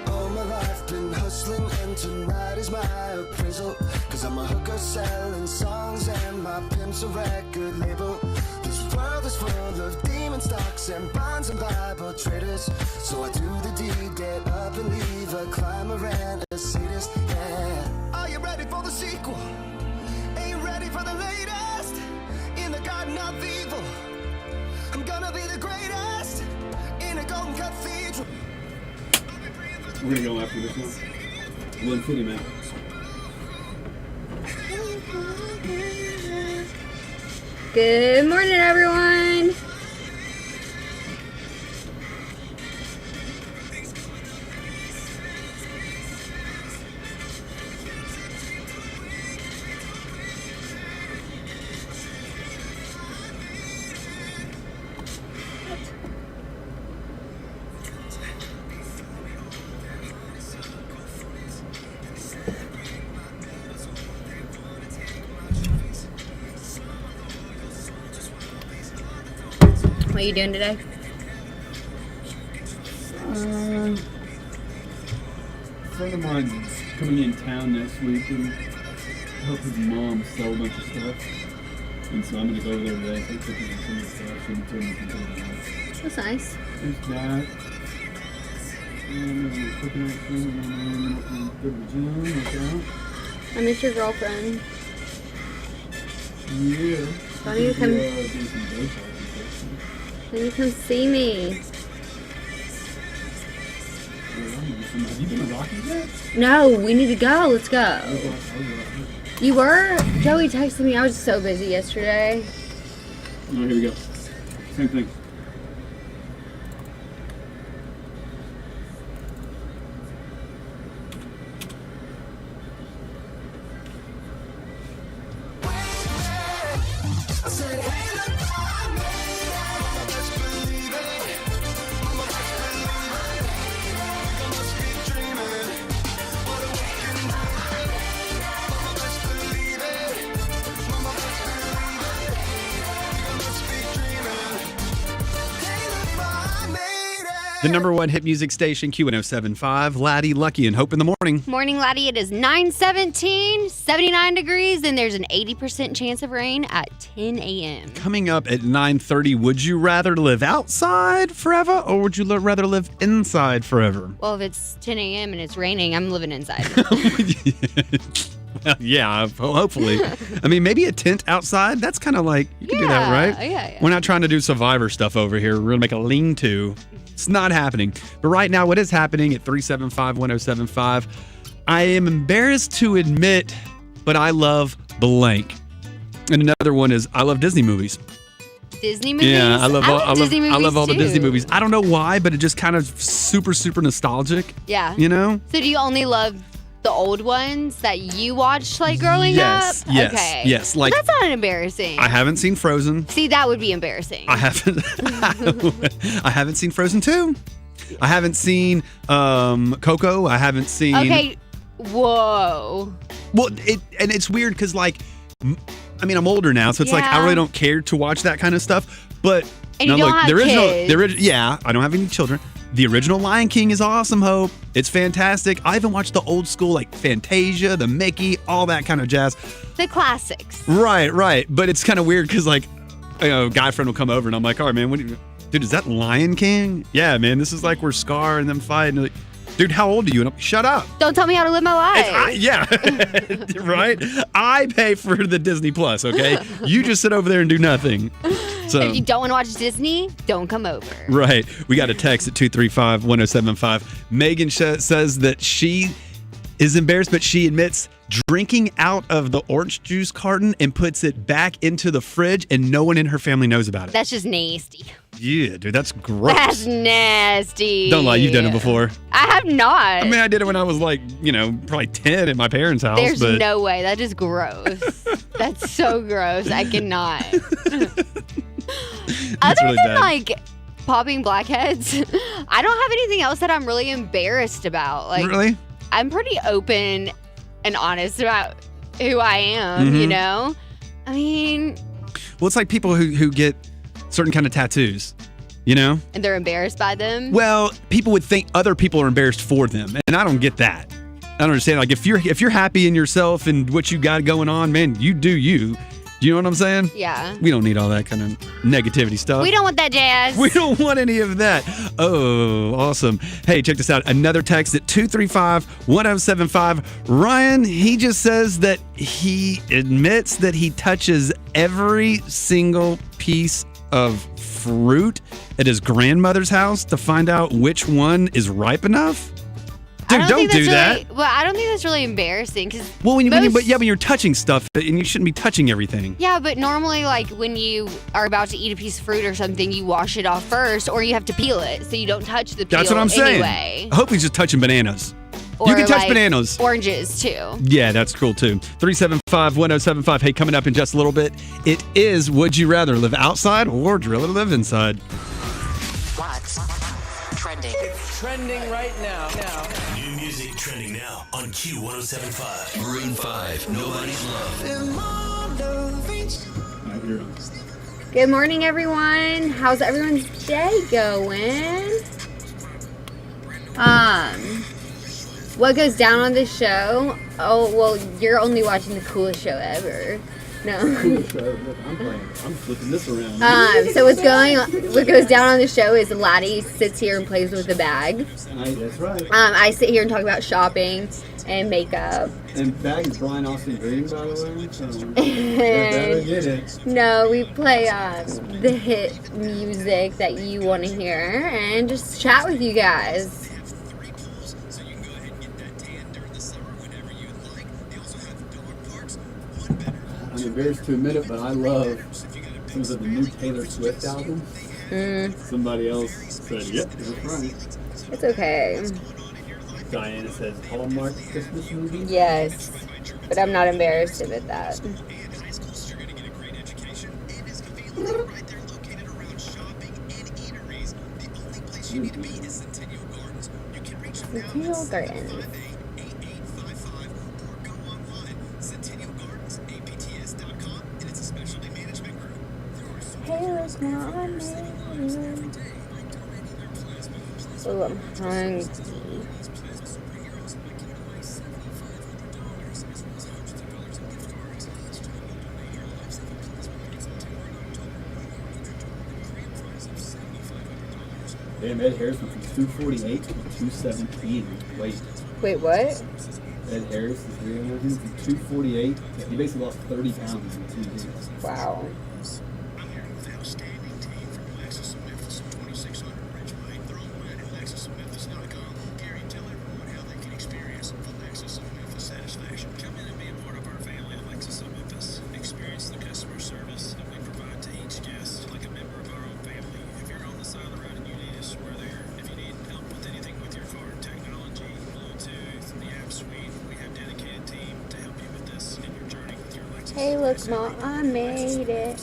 All my life been hustling and tonight is my appraisal. Cause I'm a hooker selling songs and my pimp's a record label. This world is full of demon stocks and bonds and Bible traders. So I do the deed, get up and leave a climber and a sadist, yeah. Are you ready for the sequel? Ain't you ready for the latest? In the garden of evil, I'm gonna be the greatest in a golden cathedral. We're gonna go after this one. 150, man. Good morning, everyone. What are you doing today? A friend of mine's coming in town next week and help his mom sell a bunch of stuff. And so I'm gonna go over there today, take pictures of some of the stuff and turn it into the house. That's nice. There's that. And we're cooking out food and then go to the gym, work out. I miss your girlfriend. Yeah. Why don't you come? Do some day parties. Then you come see me. Have you been to Rockies yet? No, we need to go. Let's go. You were? Joey texted me. I was so busy yesterday. Oh, here we go. Same thing. The number one hit music station, Q1075. Laddie, Lucky, and Hope in the morning. Morning, Laddie. It is 9:17, 79 degrees, and there's an 80% chance of rain at 10 a.m. Coming up at 9:30, would you rather live outside forever or would you rather live inside forever? Well, if it's 10 a.m. and it's raining, I'm living inside. Well, yeah, hopefully. I mean, maybe a tent outside. That's kind of like, you can do that, right? Yeah. We're not trying to do Survivor stuff over here. We're going to make a lean-to. It's not happening. But right now, what is happening at 375-1075, I am embarrassed to admit, but I love blank. And another one is I love Disney movies. Disney movies? Yeah, I love all the Disney too. movies. I don't know why, but it just kind of super, super nostalgic. Yeah. You know? So do you only love the old ones that you watched like growing up? Yes, okay. yes. Like, that's not embarrassing. I haven't seen Frozen. See, that would be embarrassing. I haven't. I haven't seen Frozen 2. I haven't seen Coco. I haven't seen. Okay. Whoa. Well, it's weird because I mean, I'm older now, so it's like I really don't care to watch that kind of stuff. But and you don't have kids. Yeah, I don't have any children. The original Lion King is awesome, Hope. It's fantastic. I even watched the old school, like Fantasia, the Mickey, all that kind of jazz. The classics. Right. But it's kind of weird because, a guy friend will come over and I'm like, all right, man, dude, is that Lion King? Yeah, man, this is like where Scar and them fight. And like, dude, how old are you? And I'm like, shut up. Don't tell me how to live my life. Right? I pay for the Disney Plus, okay? You just sit over there and do nothing. So, if you don't want to watch Disney, don't come over. Right. We got a text at 235-1075. Megan says that she is embarrassed, but she admits drinking out of the orange juice carton and puts it back into the fridge, and no one in her family knows about it. That's just nasty. Yeah, dude, that's gross. That's nasty. Don't lie, you've done it before. I have not. I mean, I did it when I was like, probably 10 at my parents' house. There's but... no way. That is gross. That's so gross. I cannot. Other really than bad. like popping blackheads, I don't have anything else that I'm really embarrassed about. Like, really? I'm pretty open and honest about who I am, you know? I mean... Well, it's like people who get certain kind of tattoos, and they're embarrassed by them? Well, people would think other people are embarrassed for them, and I don't get that. I don't understand. Like, if you're happy in yourself and what you got going on, man, you do you. Do you know what I'm saying? Yeah. We don't need all that kind of negativity stuff. We don't want that jazz. We don't want any of that. Oh, awesome. Hey, check this out. Another text at 235-1075. Ryan, he just says that he admits that he touches every single piece of fruit at his grandmother's house to find out which one is ripe enough. Dude, don't do that. Well, I don't think that's really embarrassing. Cause well, when you're touching stuff, and you shouldn't be touching everything. Yeah, but normally, like, when you are about to eat a piece of fruit or something, you wash it off first, or you have to peel it, so you don't touch the peel. That's what I'm saying. Anyway. I hope he's just touching bananas. Or you can touch like bananas. Oranges, too. Yeah, that's cool, too. 375-1075. Hey, coming up in just a little bit, it is Would You Rather Live Outside or Drill It Live Inside? What's trending? It's trending right now. New music trending now on Q1075. Maroon 5, Nobody's Love. Good morning, everyone. How's everyone's day going? What goes down on this show? Oh, well, you're only watching the coolest show ever. No. Coolest show. Look, I'm flipping this around. So what goes down on the show is Laddie sits here and plays with the bag. That's right. I sit here and talk about shopping and makeup. And bag is Brian Austin Green, by the way. So better get it. No, we play the hit music that you want to hear and just chat with you guys. I'm embarrassed to admit it, but I love some of the new Taylor Swift album. Somebody else said, yep, that's right. It's okay. Diana says, Hallmark Christmas movie? Yes, but I'm not embarrassed to admit that. Centennial Gardens. Hey, look, Mom. Oh, I'm hungry. Damn, Ed Harris went from 248 to 217. Wait, what? Ed Harris is real from 248. He basically lost 30 pounds in 2 years. Wow. Hey, look, Mom, I made it.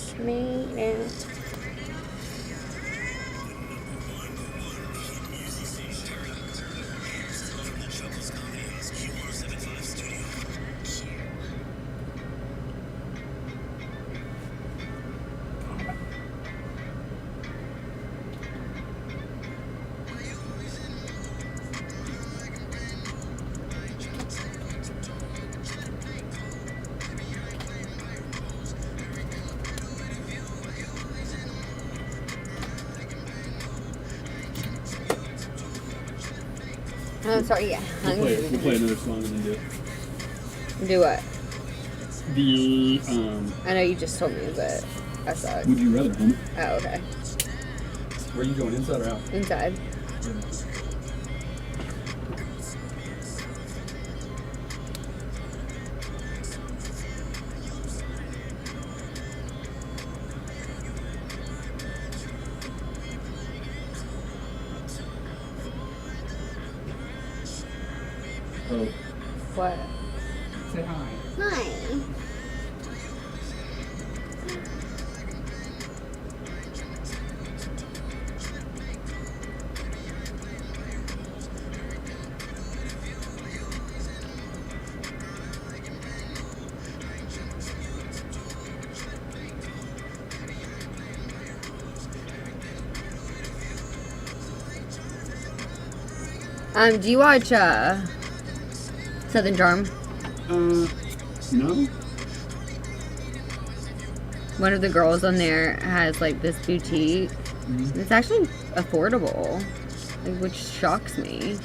Oh, sorry, yeah. We'll play another song and then do it. Do what? I know you just told me, but I saw it. Would you rather, homie? Oh, okay. Where are you going, inside or out? Inside. Oh. What? Say hi. Hi. Do you watch Southern Charm? No. One of the girls on there has like this boutique. Mm-hmm. It's actually affordable, like, which shocks me.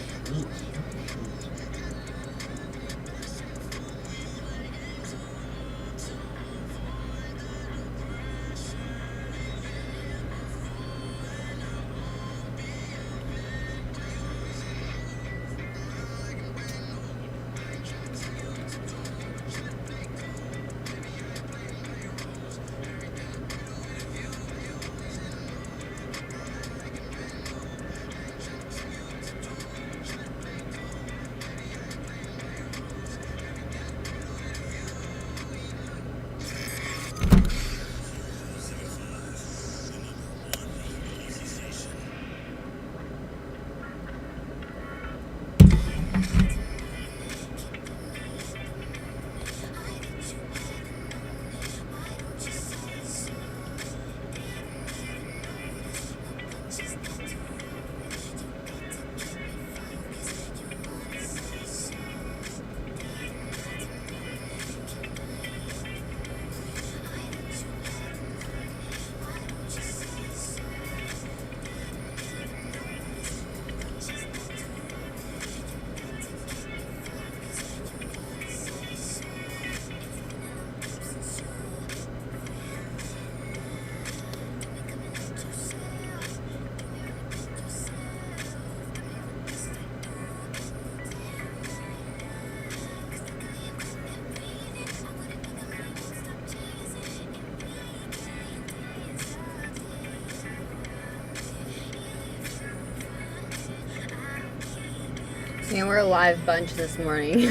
Man, we're a live bunch this morning.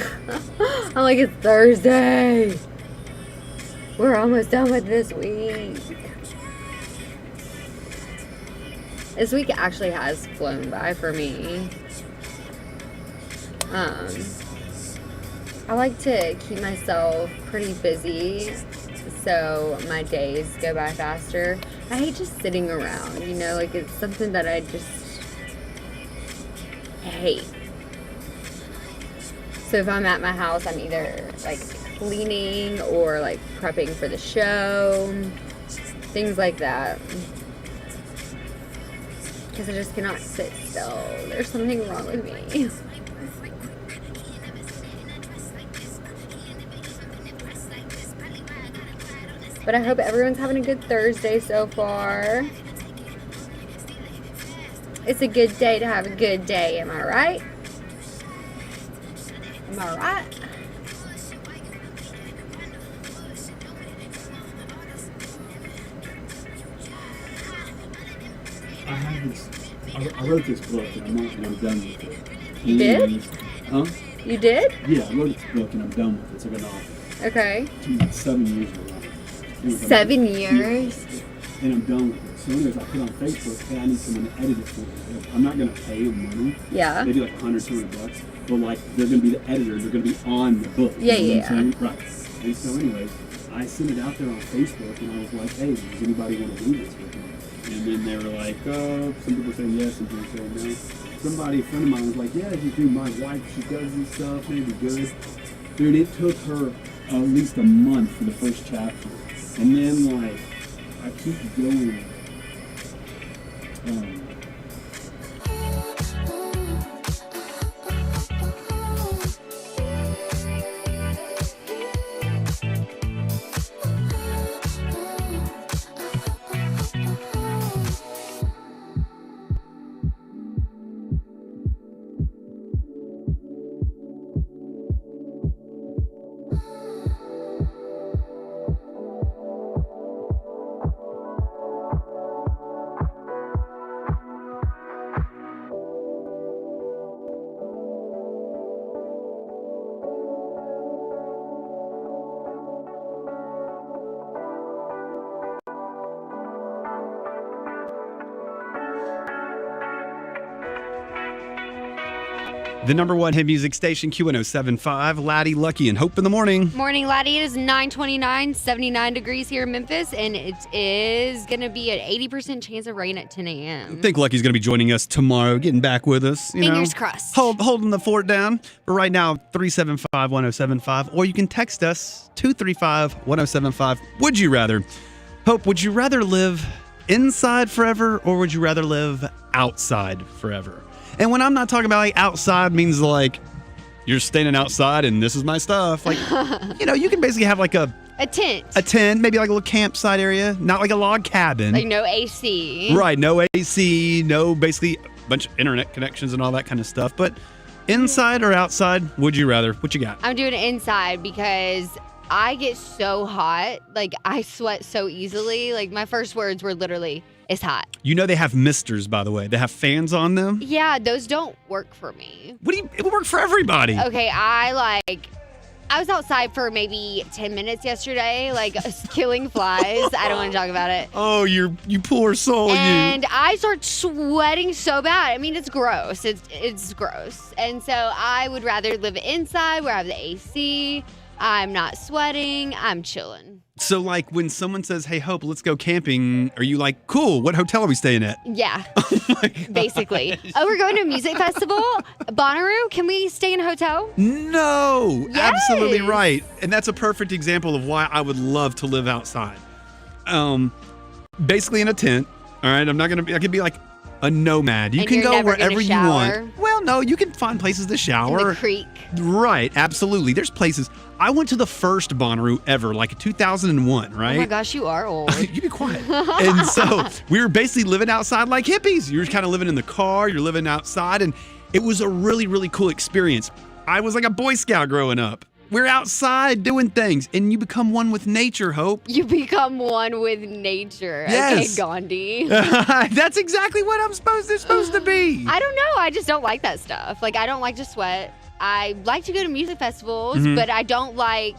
I'm like, it's Thursday. We're almost done with this week. This week actually has flown by for me. I like to keep myself pretty busy so my days go by faster. I hate just sitting around, you know, like it's something that I just hate. So if I'm at my house, I'm either like cleaning or like prepping for the show, things like that. Because I just cannot sit still. There's something wrong with me. But I hope everyone's having a good Thursday so far. It's a good day to have a good day, am I right? Am I right? I have this. I wrote this book and I'm done with it. You did? Huh? You did? Yeah, I wrote this book and I'm done with it. It's like a novel. Okay. It took me 7 years to write it. 7 years? And I'm done with it. So anyways, I put on Facebook, hey, I need someone to edit it for me. I'm not going to pay them money. Yeah. Maybe like $100, $200. But like, they're going to be the editor. They're going to be on the book. Yeah, you know what I'm yeah. saying? Right. And so anyways, I sent it out there on Facebook and I was like, hey, does anybody want to do this with me? And then they were like, some people saying yes, some people saying no. Somebody, a friend of mine was like, yeah, you do. My wife, she does this stuff, maybe good. Dude, it took her at least a month for the first chapter. And then like, I keep going. The number one hit music station, Q1075. Laddie, Lucky, and Hope in the morning. Morning, Laddie. It is 9:29, 79 degrees here in Memphis, and it is going to be an 80% chance of rain at 10 a.m. I think Lucky's going to be joining us tomorrow, getting back with us. Fingers crossed. Holding the fort down. But right now, 375-1075, or you can text us, 235-1075. Would you rather? Hope, would you rather live inside forever, or would you rather live outside forever? And when I'm not talking about like outside, means like you're standing outside and this is my stuff. Like, you can basically have like a tent. A tent, maybe like a little campsite area, not like a log cabin. Like no AC. Right, no AC, no basically a bunch of internet connections and all that kind of stuff. But inside or outside, would you rather? What you got? I'm doing it inside because I get so hot. Like, I sweat so easily. Like, my first words were literally, it's hot. They have misters, by the way. They have fans on them. Yeah, those don't work for me. It would work for everybody. Okay, I was outside for maybe 10 minutes yesterday, like killing flies. I don't want to talk about it. Oh, you poor soul, and I start sweating so bad. I mean, it's gross. It's gross. And so I would rather live inside where I have the AC. I'm not sweating. I'm chilling. So, like, when someone says, hey, Hope, let's go camping, are you like, cool, what hotel are we staying at? Yeah. Basically. Oh, we're going to a music festival? Bonnaroo? Can we stay in a hotel? No. Yes. Absolutely right. And that's a perfect example of why I would love to live outside. Basically in a tent. All right. I could be like a nomad. You can go wherever you want. Well, no, you can find places to shower. In the creek. Right, absolutely. There's places. I went to the first Bonnaroo ever, like 2001, right? Oh my gosh, you are old. You be quiet. And so we were basically living outside like hippies. You're kind of living in the car, you're living outside, and it was a really, really cool experience. I was like a Boy Scout growing up. We're outside doing things, and you become one with nature, Hope. You become one with nature. Yes. Okay, Gandhi. That's exactly what I'm supposed to be. I don't know. I just don't like that stuff. Like, I don't like to sweat. I like to go to music festivals, but I don't like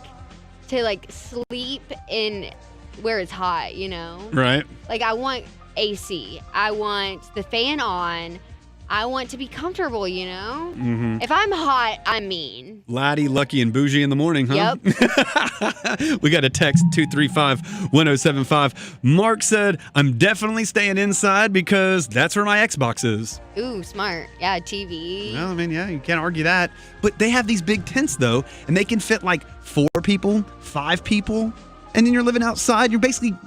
to, like, sleep in where it's hot, Right. Like, I want AC. I want the fan on. I want to be comfortable, Mm-hmm. If I'm hot, I'm mean. Laddie, Lucky, and Bougie in the morning, huh? Yep. We got a text, 235-1075. Mark said, I'm definitely staying inside because that's where my Xbox is. Ooh, smart. Yeah, TV. Well, I mean, yeah, you can't argue that. But they have these big tents, though, and they can fit like 4 people, 5 people, and then you're living outside. You're basically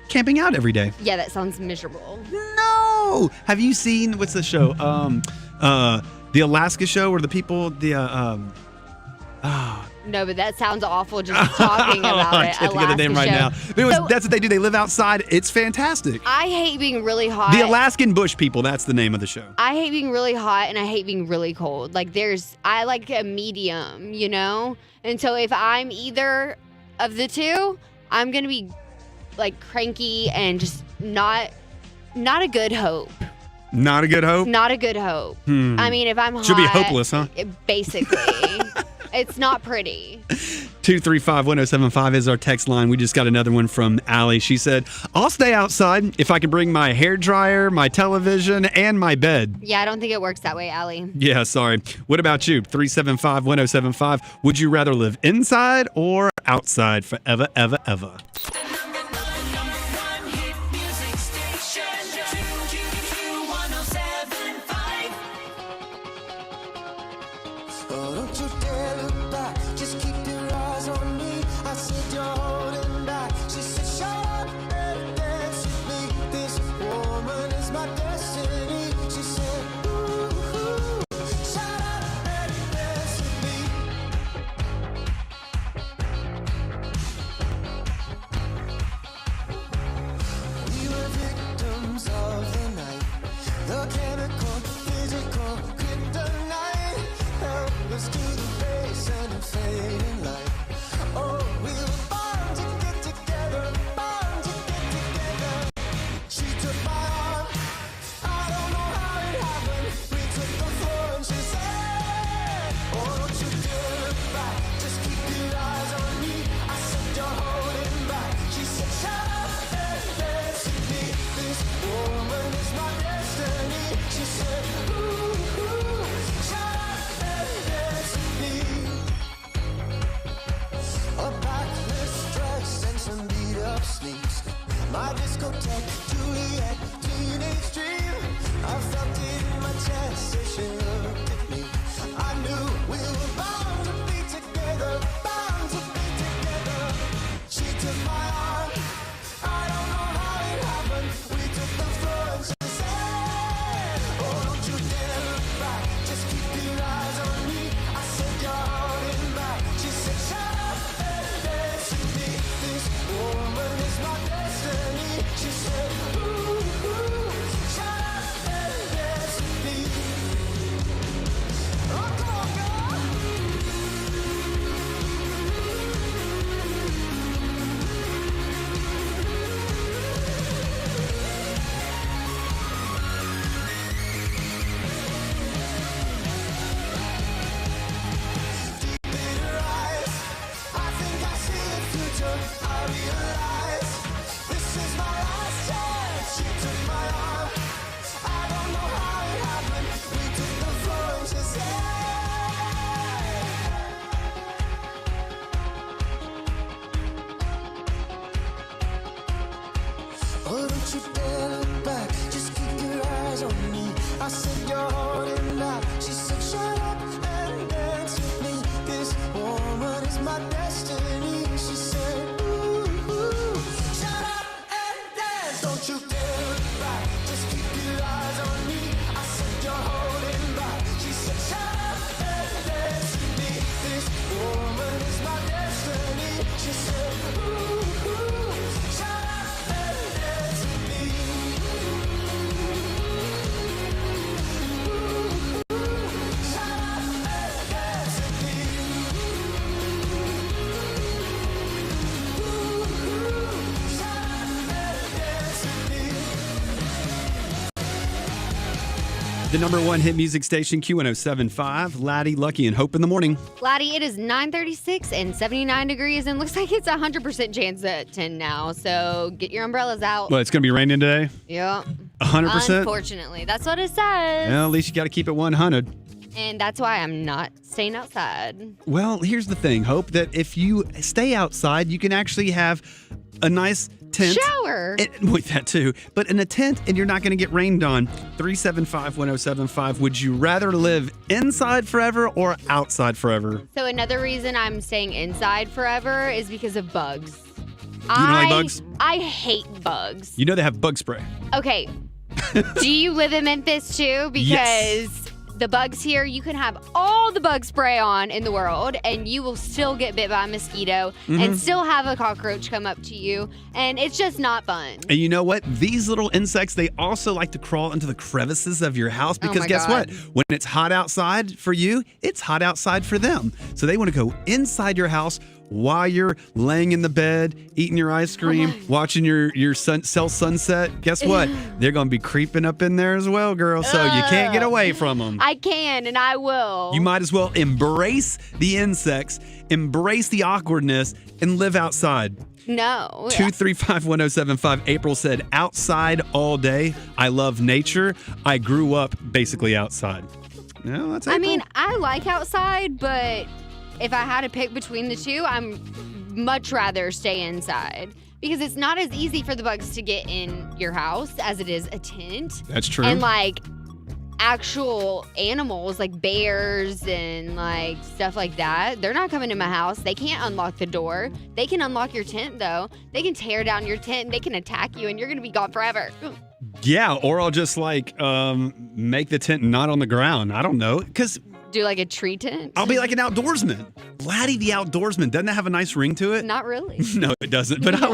camping out every day. Yeah, that sounds miserable. No! Have you seen, what's the show? The Alaska show where the people, No, but that sounds awful just talking about I it. can't think of the name right now. But that's what they do. They live outside. It's fantastic. I hate being really hot. The Alaskan Bush People, that's the name of the show. I hate being really hot and I hate being really cold. Like I like a medium, And so if I'm either of the two, I'm going to be like cranky and just not a good Hope. Not a good Hope? Not a good Hope. I mean, if I'm hot. Should be hopeless, huh? Basically. It's not pretty. 235-1075 is our text line. We just got another one from Allie. She said, I'll stay outside if I can bring my hairdryer, my television, and my bed. Yeah, I don't think it works that way, Allie. Yeah, sorry. What about you? 375-1075. Would you rather live inside or outside forever, ever, ever? Let's do the bass and the fading light. Oh, we were born The number one hit music station, Q107.5. Laddie, Lucky, and Hope in the morning. Laddie, it is 9:36 and 79 degrees, and looks like it's 100% chance at 10 now. So get your umbrellas out. Well, it's going to be raining today? Yeah. 100%? Unfortunately. That's what it says. Well, at least you got to keep it 100. And that's why I'm not staying outside. Well, here's the thing, Hope, that if you stay outside, you can actually have a nice tent. Shower. With that too. But in a tent, and you're not going to get rained on. 375-1075. Would you rather live inside forever or outside forever? So another reason I'm staying inside forever is because of bugs. You don't like bugs? I hate bugs. You know they have bug spray. Okay. Do you live in Memphis too? Because Yes. the bugs here, you can have all the bug spray on in the world and you will still get bit by a mosquito and still have a cockroach come up to you. And it's just not fun. And you know what? These little insects, they also like to crawl into the crevices of your house because my guess God. what? When it's hot outside for you, it's hot outside for them. So they want to go inside your house while you're laying in the bed, eating your ice cream, watching your sunset. Guess what? They're going to be creeping up in there as well, girl. So you can't get away from them. I can and I will. You might as well embrace the insects, embrace the awkwardness, and live outside. No. 235-1075. April said, outside all day. I love nature. I grew up basically outside. No, that's April. I mean, I like outside, but if I had to pick between the two, I'm much rather stay inside because it's not as easy for the bugs to get in your house as it is a tent. That's true. And like actual animals like bears and like stuff like that, they're not coming to my house. They can't unlock the door. They can unlock your tent though. They can tear down your tent. They can attack you and you're going to be gone forever. Yeah, or I'll just like make the tent not on the ground. I don't know. Because do like a tree tent? I'll be like an outdoorsman. Laddie the outdoorsman. Doesn't that have a nice ring to it? Not really. No, it doesn't. But I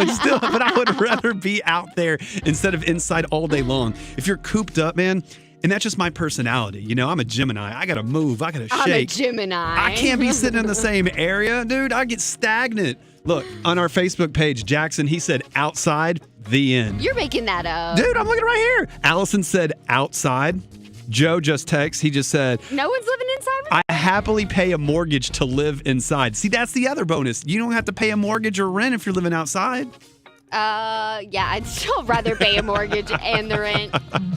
would rather be out there instead of inside all day long. If you're cooped up, man, and that's just my personality. You know, I'm a Gemini. I got to move. I got to shake. I'm a Gemini. I can't be sitting in the same area, dude. I get stagnant. Look, on our Facebook page, Jackson, he said outside, the end. You're making that up. Dude, I'm looking right here. Allison said outside. Joe just texted. He just said, no one's living inside with I happily pay a mortgage to live inside. See, that's the other bonus. You don't have to pay a mortgage or rent if you're living outside. Yeah, I'd still rather pay a mortgage and the rent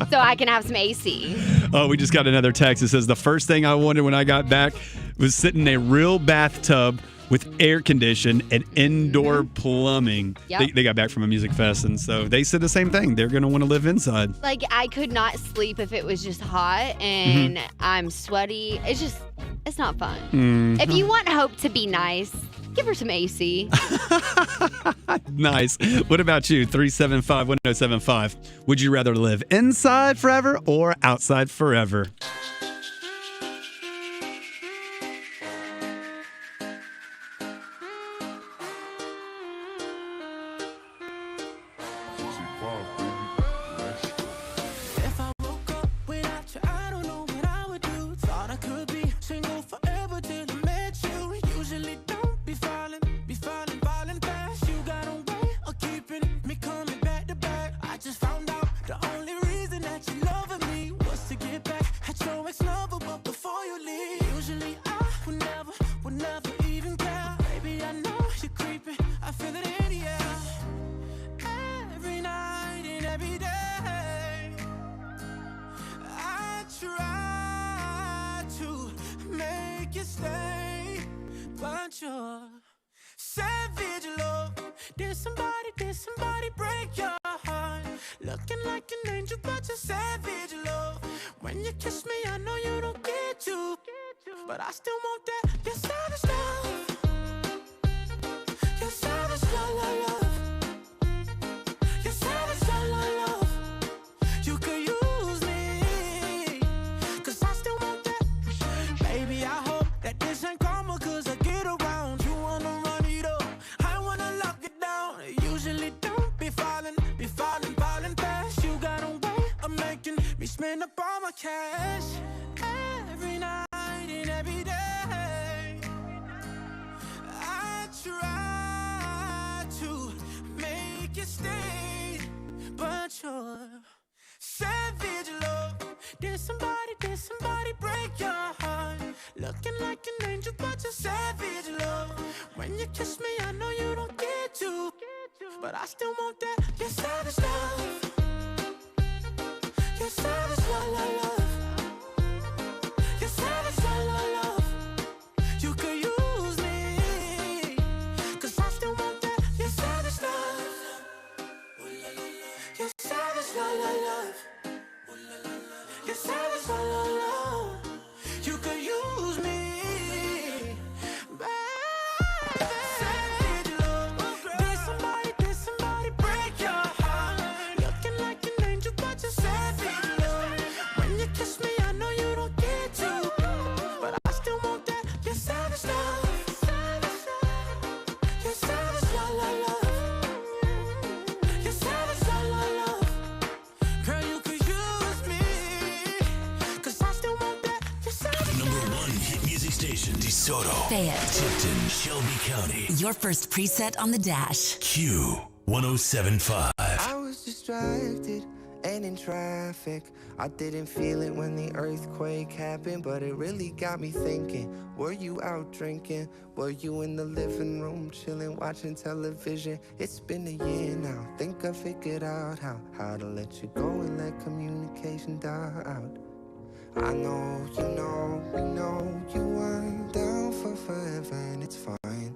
so I can have some AC. Oh, we just got another text. It says, the first thing I wanted when I got back was sit in a real bathtub with air condition and indoor plumbing. Yep. They got back from a music fest, and so they said the same thing. They're going to want to live inside. Like, I could not sleep if it was just hot and I'm sweaty. It's not fun. If you want Hope to be nice, give her some AC. Nice. What about you? 375-1075. Would you rather live inside forever or outside forever? If I woke up without you, I don't know what I would do. Thought I could be single forever till I met you. Usually don't be falling fast. You got a way of keeping me coming back to back. I just found out the only reason that you loving me was to get back at your ex-lover, but before you leave, usually I would never even care. Baby, I know you're creeping, I feel it in the air. Every night and every day, I try to make you stay, but you're savage love. Did somebody break your heart? Looking like an angel, but you're savage love. When you kiss me, I know you don't get to, but I still want that. You're savage love. You're savage love, love, love. You're savage love, love, love. You could use me, 'cause I still want that. Baby, I hope that this ain't karma, 'cause I get around. You wanna run it up, I wanna lock it down. Usually don't be falling fast. You got a way of making me spend up all my cash. Every night and every day, I try to make you stay, but you're savage love. Did somebody Looking like an angel, but you're savage, love. When you kiss me, I know you don't get to, but I still want that. You're savage, love. You're savage, love, love, love. You're savage, love, love, love. You could use me, 'cause I still want that. You're savage, love. You're savage, love, love, love. You're savage, love, love, love. You could use me, baby. Savage love. Did somebody break your heart? Looking like an angel, but you're savage love. When you kiss me, I know you don't get to, but I still want that. You're savage love. You're savage love, love, love. You're savage love, love, love. Girl, you could use me, 'cause I still want that. You're savage. #1 hit music station, DeSoto, Fayette, Tipton, Shelby County. Your first preset on the dash. Q1075. I was distracted and in traffic. I didn't feel it when the earthquake happened, but it really got me thinking. Were you out drinking? Were you in the living room chilling, watching television? It's been a year now. Think I figured out how to let you go and let communication die out. I know, you know, we know you weren't down for forever, and it's fine.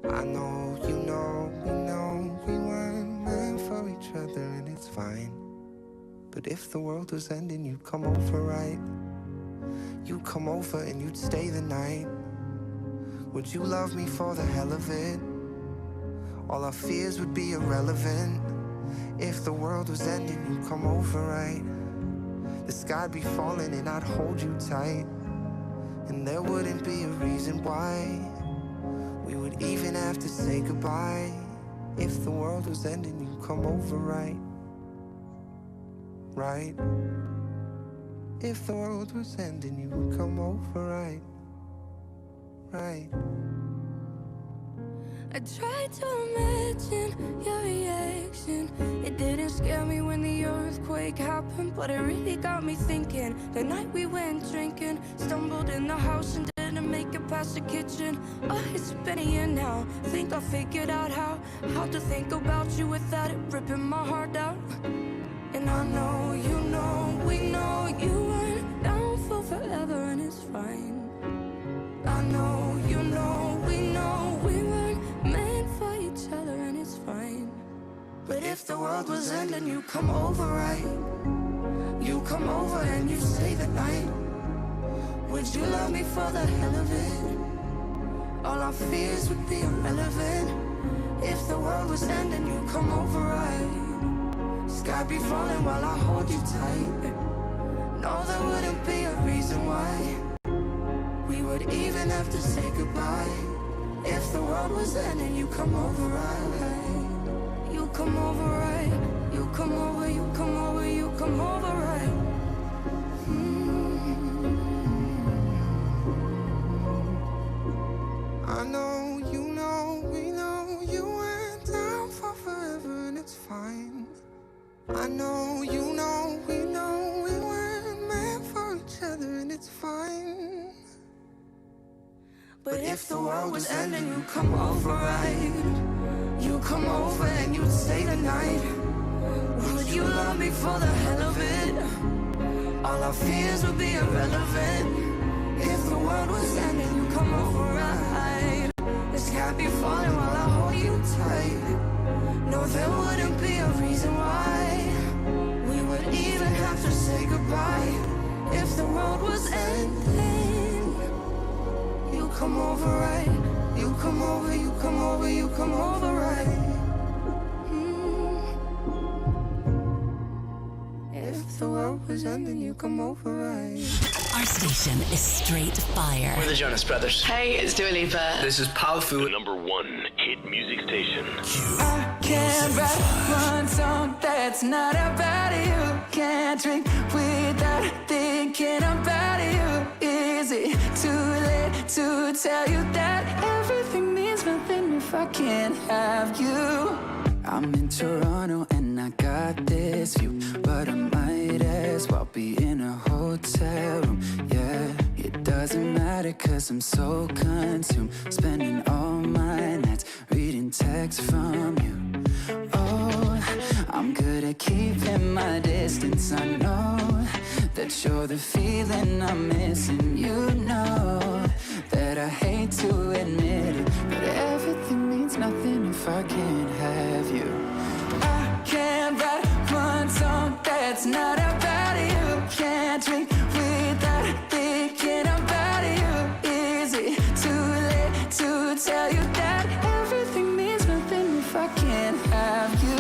I know, you know, we weren't meant for each other, and it's fine. But if the world was ending, you'd come over, right? You'd come over and you'd stay the night. Would you love me for the hell of it? All our fears would be irrelevant. If the world was ending, you'd come over, right? The sky'd be falling and I'd hold you tight, and there wouldn't be a reason why we would even have to say goodbye. If the world was ending, you'd come over, right? Right? If the world was ending, you would come over, right? Right? I tried to imagine your reaction. It didn't scare me when the earthquake happened, but it really got me thinking. The night we went drinking, stumbled in the house and didn't make it past the kitchen. Oh, it's been a year now. Think I figured out how to think about you without it ripping my heart out. And I know, you know, we know you weren't down for forever, and it's fine. I know, you know, we weren't meant for each other, and it's fine. But if the world was ending, you come over, right? You come over and you stay the night. Would you love me for the hell of it? All our fears would be irrelevant. If the world was ending, you come over, right? Sky be falling while I hold you tight. No, there wouldn't be a reason why we would even have to say goodbye. If the world was ending, you come over, right? You come over, right? You come over, you come over, you come over, right? I know, you know, we know you went down for forever, and it's fine. I know, you know, we weren't meant for each other, and it's fine. But if the world was ending, you come over, right? You come over and you'd stay the night. Would you love me for the hell of it? All our fears would be irrelevant. If the world was ending, you come over, right? The sky be falling while I hold you tight. No, there wouldn't be a reason why we would even have to say goodbye. If the world was ending, you come over, right? You come over, you come over, you come over, right? If the world was ending, you come over, right? Our station is straight fire. We're the Jonas Brothers. Hey, it's Dua Lipa. This is powerful. The #1 hit music station. I can't write one song that's not about you. Can't drink without thinking about you. Is it too late to tell you that everything means nothing if I can't have you? I'm in Toronto and I got this view, but I might as well be in a hotel room. Yeah, it does. doesn't matter cause I'm so consumed, spending all my nights reading texts from you. Oh, I'm good at keeping my distance. I know that you're the feeling I'm missing. You know that I hate to admit it, but everything means nothing if I can't have you. I can't write one song that's not about you. Can't drink without thinking about you. Is it too late to tell you that everything means nothing if I can't have you?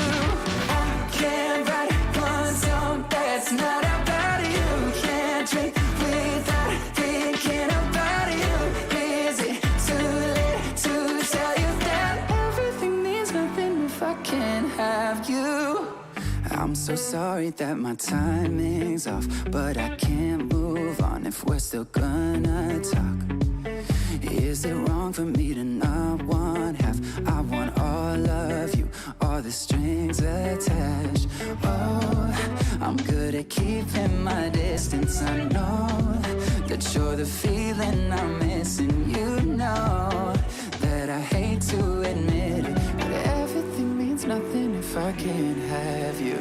I can't write one song that's not about you. Can't drink without thinking about you. Is it too late to tell you that everything means nothing if I can't have you? I'm so sorry that my timing's off, but I can't move on if we're still gonna talk. Is it wrong for me to not want half? I want all of you, all the strings attached. Oh, I'm good at keeping my distance. I know that you're the feeling I'm missing. You know that I hate to admit it, but everything means nothing if I can't have you.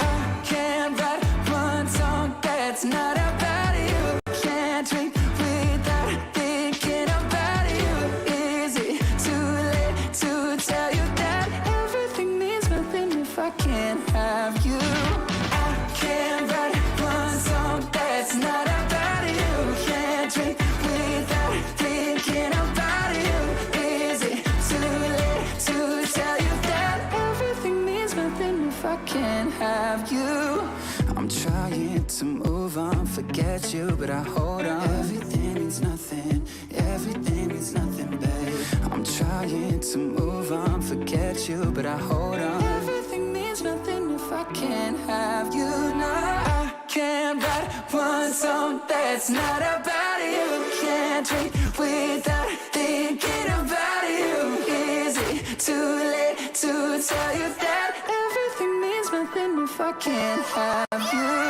I can't write one song that's not about you. Can't drink without thinking about you. Is it too late to tell you that everything means nothing if I can't have you? I can't write one song that's not about you. Can't drink without thinking about you. Is it too late to tell you that everything means nothing if I can't have you? I'm trying to move on, forget you, but I hold on. Everything means nothing, everything means nothing, babe. I'm trying to move on, forget you, but I hold on. Everything means nothing if I can't have you. No, I can't write one song that's not about you. Can't drink without thinking about you. Is it too late to tell you that everything means nothing if I can't have you?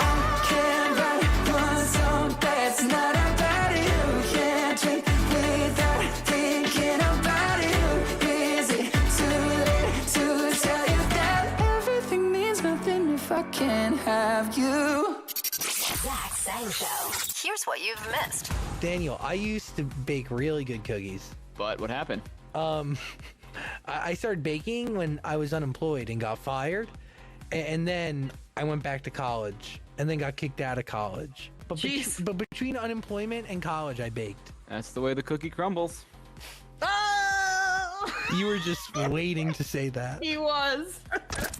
I can't write one song that's not about you. Can't drink without thinking about you. Is it too late to tell you that everything means nothing if I can't have you? Zach Sang Show. Here's what you've missed. Daniel, I used to bake really good cookies. But what happened? I started baking when I was unemployed and got fired. And then I went back to college and then got kicked out of college. But between unemployment and college, I baked. That's the way the cookie crumbles. You were just waiting to say that. He was.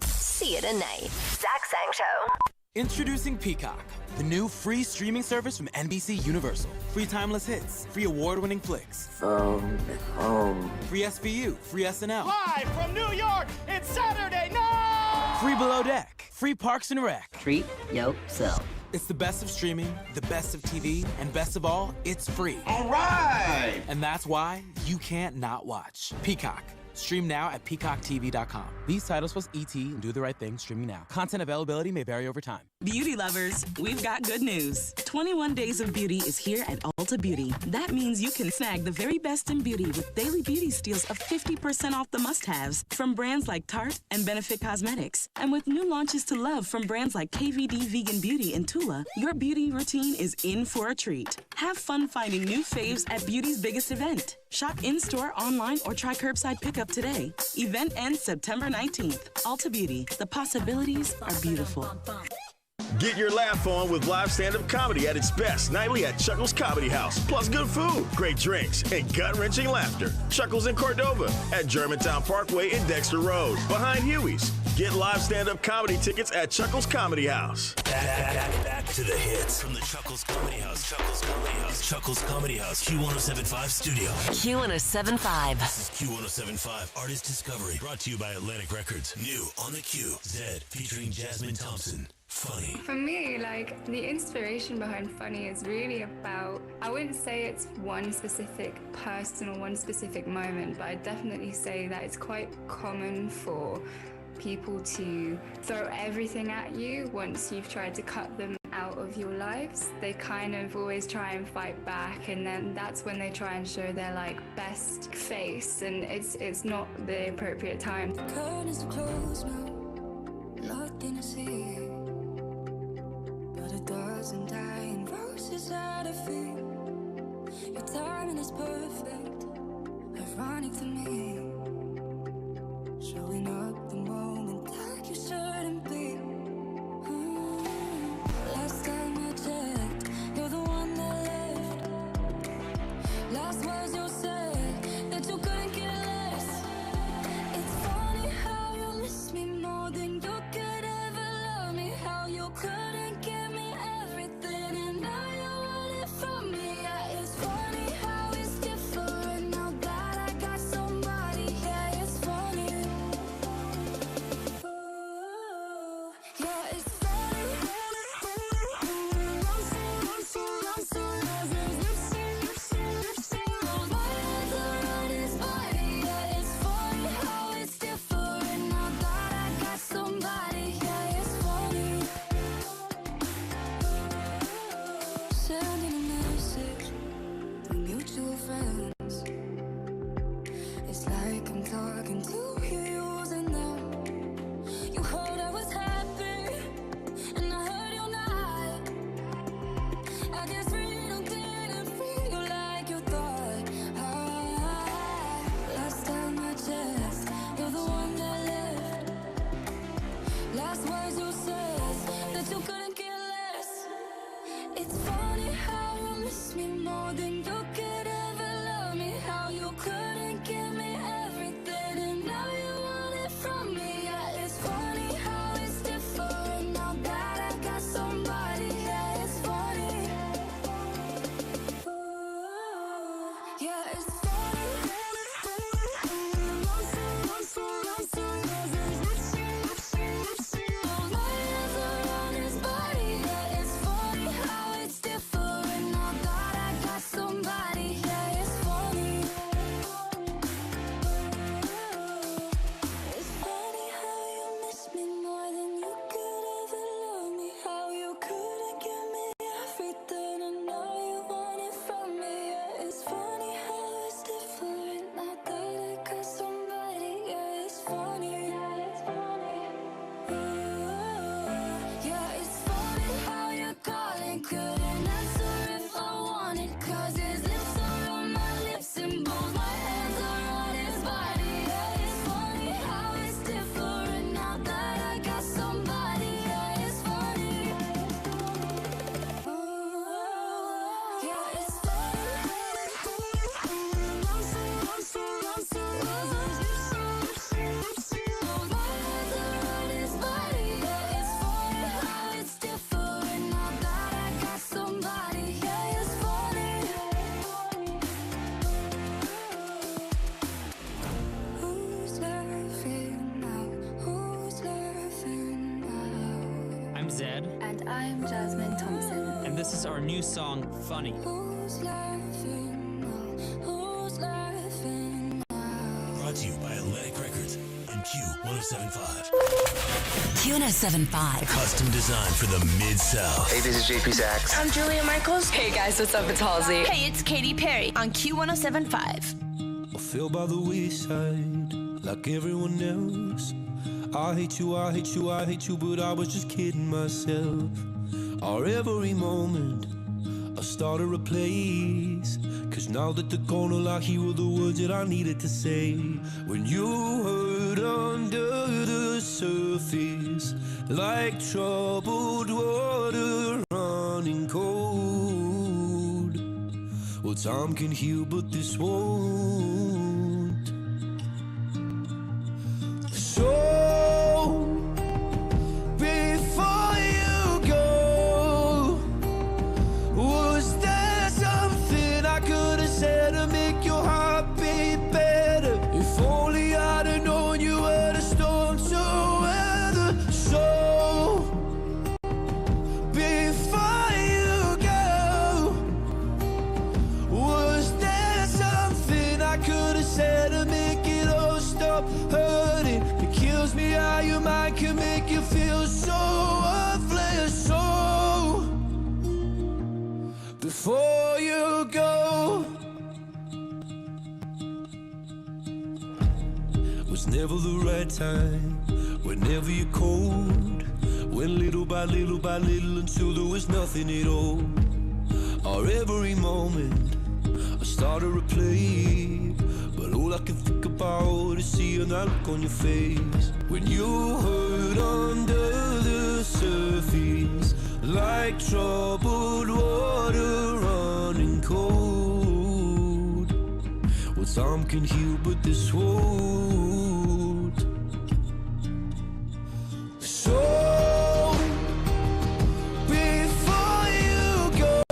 See you tonight. Zach Sang Show. Introducing Peacock, the new free streaming service from NBC Universal. Free timeless hits, free award-winning flicks. Free SVU, free SNL. Live from New York, it's Saturday night! Free Below Deck, free Parks and Rec. Treat yourself. It's the best of streaming, the best of TV, and best of all, it's free. All right! And that's why you can't not watch. Peacock. Stream now at peacocktv.com. These titles plus ET and Do the Right Thing streaming now. Content availability may vary over time. Beauty lovers, we've got good news. 21 Days of Beauty is here at Ulta Beauty. That means you can snag the very best in beauty with daily beauty steals of 50% off the must-haves from brands like Tarte and Benefit Cosmetics. And with new launches to love from brands like KVD Vegan Beauty and Tula, your beauty routine is in for a treat. Have fun finding new faves at beauty's biggest event. Shop in-store, online, or try curbside pickup today. Event ends September 19th. Ulta Beauty. The possibilities are beautiful. Get your laugh on with live stand-up comedy at its best nightly at Chuckles Comedy House. Plus good food, great drinks, and gut-wrenching laughter. Chuckles in Cordova at Germantown Parkway and Dexter Road, behind Huey's. Get live stand-up comedy tickets at Chuckles Comedy House. Back to the hits from the Chuckles Comedy House. Chuckles Comedy House. Chuckles Comedy House. Q1075 Studio. Q1075. This is Q1075 Artist Discovery. Brought to you by Atlantic Records. New on the Q. Zed featuring Jasmine Thompson. Funny. For me, like, the inspiration behind Funny is really about, I wouldn't say it's one specific person or one specific moment, but I'd definitely say that it's quite common for people to throw everything at you once you've tried to cut them out out of your lives, they kind of always try and fight back, and then that's when they try and show their like best face, and it's not the appropriate time. Curtains are closed now, nothing to see. But a dozen dying roses at her feet. Your timing is perfect, ironic to me. Showing up the moment that you shouldn't be. Last time I checked, you're the one that left. Last words you said, that you couldn't care less. It's funny how you miss me more than you could ever love me. How you couldn't give me everything, and now you want it from me. Yeah, it's funny how it's different now that I got somebody. Yeah, it's funny. Ooh, yeah, it's funny. Sending a message to mutual friends. It's like I'm talking to you using them. You heard I was happy, and I heard you're not. I guess freedom didn't feel like you thought. Last time I checked, you're the one that left. Last words you said, that you couldn't care less. It's funny how you miss me more than you could ever love me. How you couldn't give me everything, and now you want it from me. Yeah, it's funny how it's different now that I got somebody. Yeah, it's funny. Ooh, yeah, it's I'm Zed. And I'm Jasmine Thompson. And this is our new song, Funny. Who's laughing now? Who's laughing now? Brought to you by Atlantic Records and Q1075. Q1075. Custom designed for the Mid-South. Hey, this is JP Sachs. I'm Julia Michaels. Hey guys, what's up? It's Halsey. Hey, it's Katy Perry on Q1075. I feel by the wayside like everyone else. I hate you, I hate you, I hate you, but I was just kidding myself. Our every moment I started a place, 'cause now that they're gone, all I hear were the words that I needed to say. When you hurt under the surface, like troubled water running cold. Well, time can heal, but this won't. So before you go, was there something I could have said to make your heart beat better? If only I'd have known you were the storm to weather. So before you go, was there something I could have said to make it all stop hurting? It kills me how your mind can make you feel so worthless. So you go. Was never the right time, whenever you're cold. Went little by little by little until there was nothing at all. Or every moment I started to play, but all I can think about is seeing that look on your face. When you hurt under the surface, like troubled water running cold. Well, time can heal, but this won't. So before you go,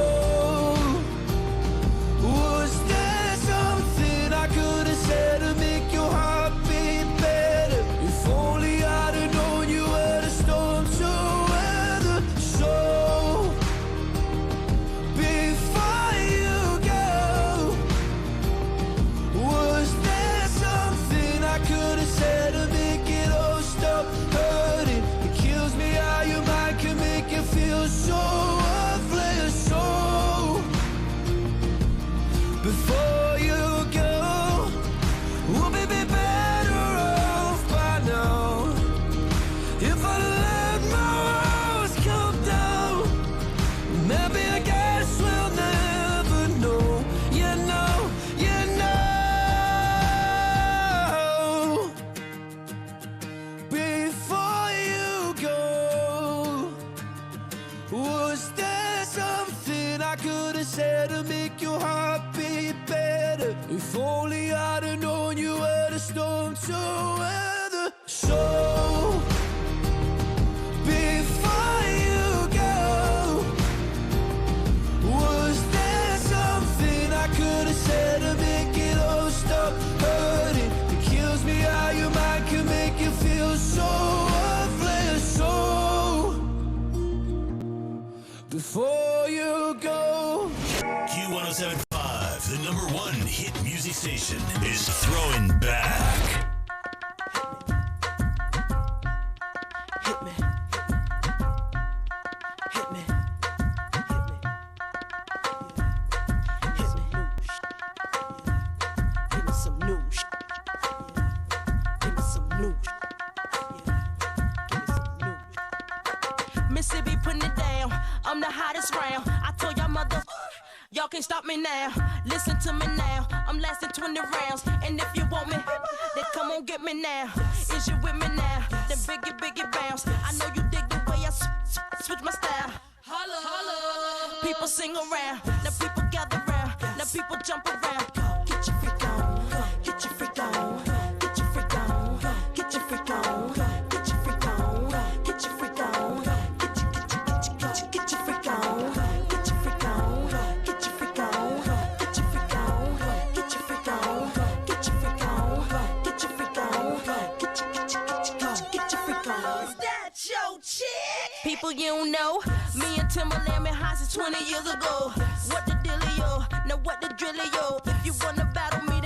was there something I could have said to make your heart beat better? If only I'd have known you were the storm to weather. So before you go, was there something I could have said to make it all stop hurting? It kills me how your mind can make you feel so worthless. So before you go, we'll be better off by now. If I let my walls come down, maybe I guess we'll never know. You know, you know. Before you go, was there something I could have said to make your heart beat better? If only I'd have known you were the storm to weather. So before you go, was there something I could have said to make it all stop hurting? It kills me how your mind can make you feel so worthless. So before you go. Q1075, the #1 hit music station, is throwing back. Hit me. Hit me. Hit me. Give me some new shit. Give me some new Mississippi putting it down. I'm the hottest round. I told y'all mother, y'all can't stop me now. Listen to me now. I'm lasting 20 rounds. And if you want me, then come on get me now. Is you with me now? Then biggie bounce. I know you dig the way I switch my style. Holla, holla. People sing around. Now people gather round. Now people jump around. Get your freak on. Get your freak on. Get your freak on. Get your freak on. Get your freak on. Get your freak on. Get your freak on. Get your freak on. Get your freak on. Get your freak on. Get your freak on. Get your freak on. Get your freak on. Get your freak on. Is that your chick? People you don't know, me and Timberland been high since 20 years ago. What the dealio? Now what the drillio?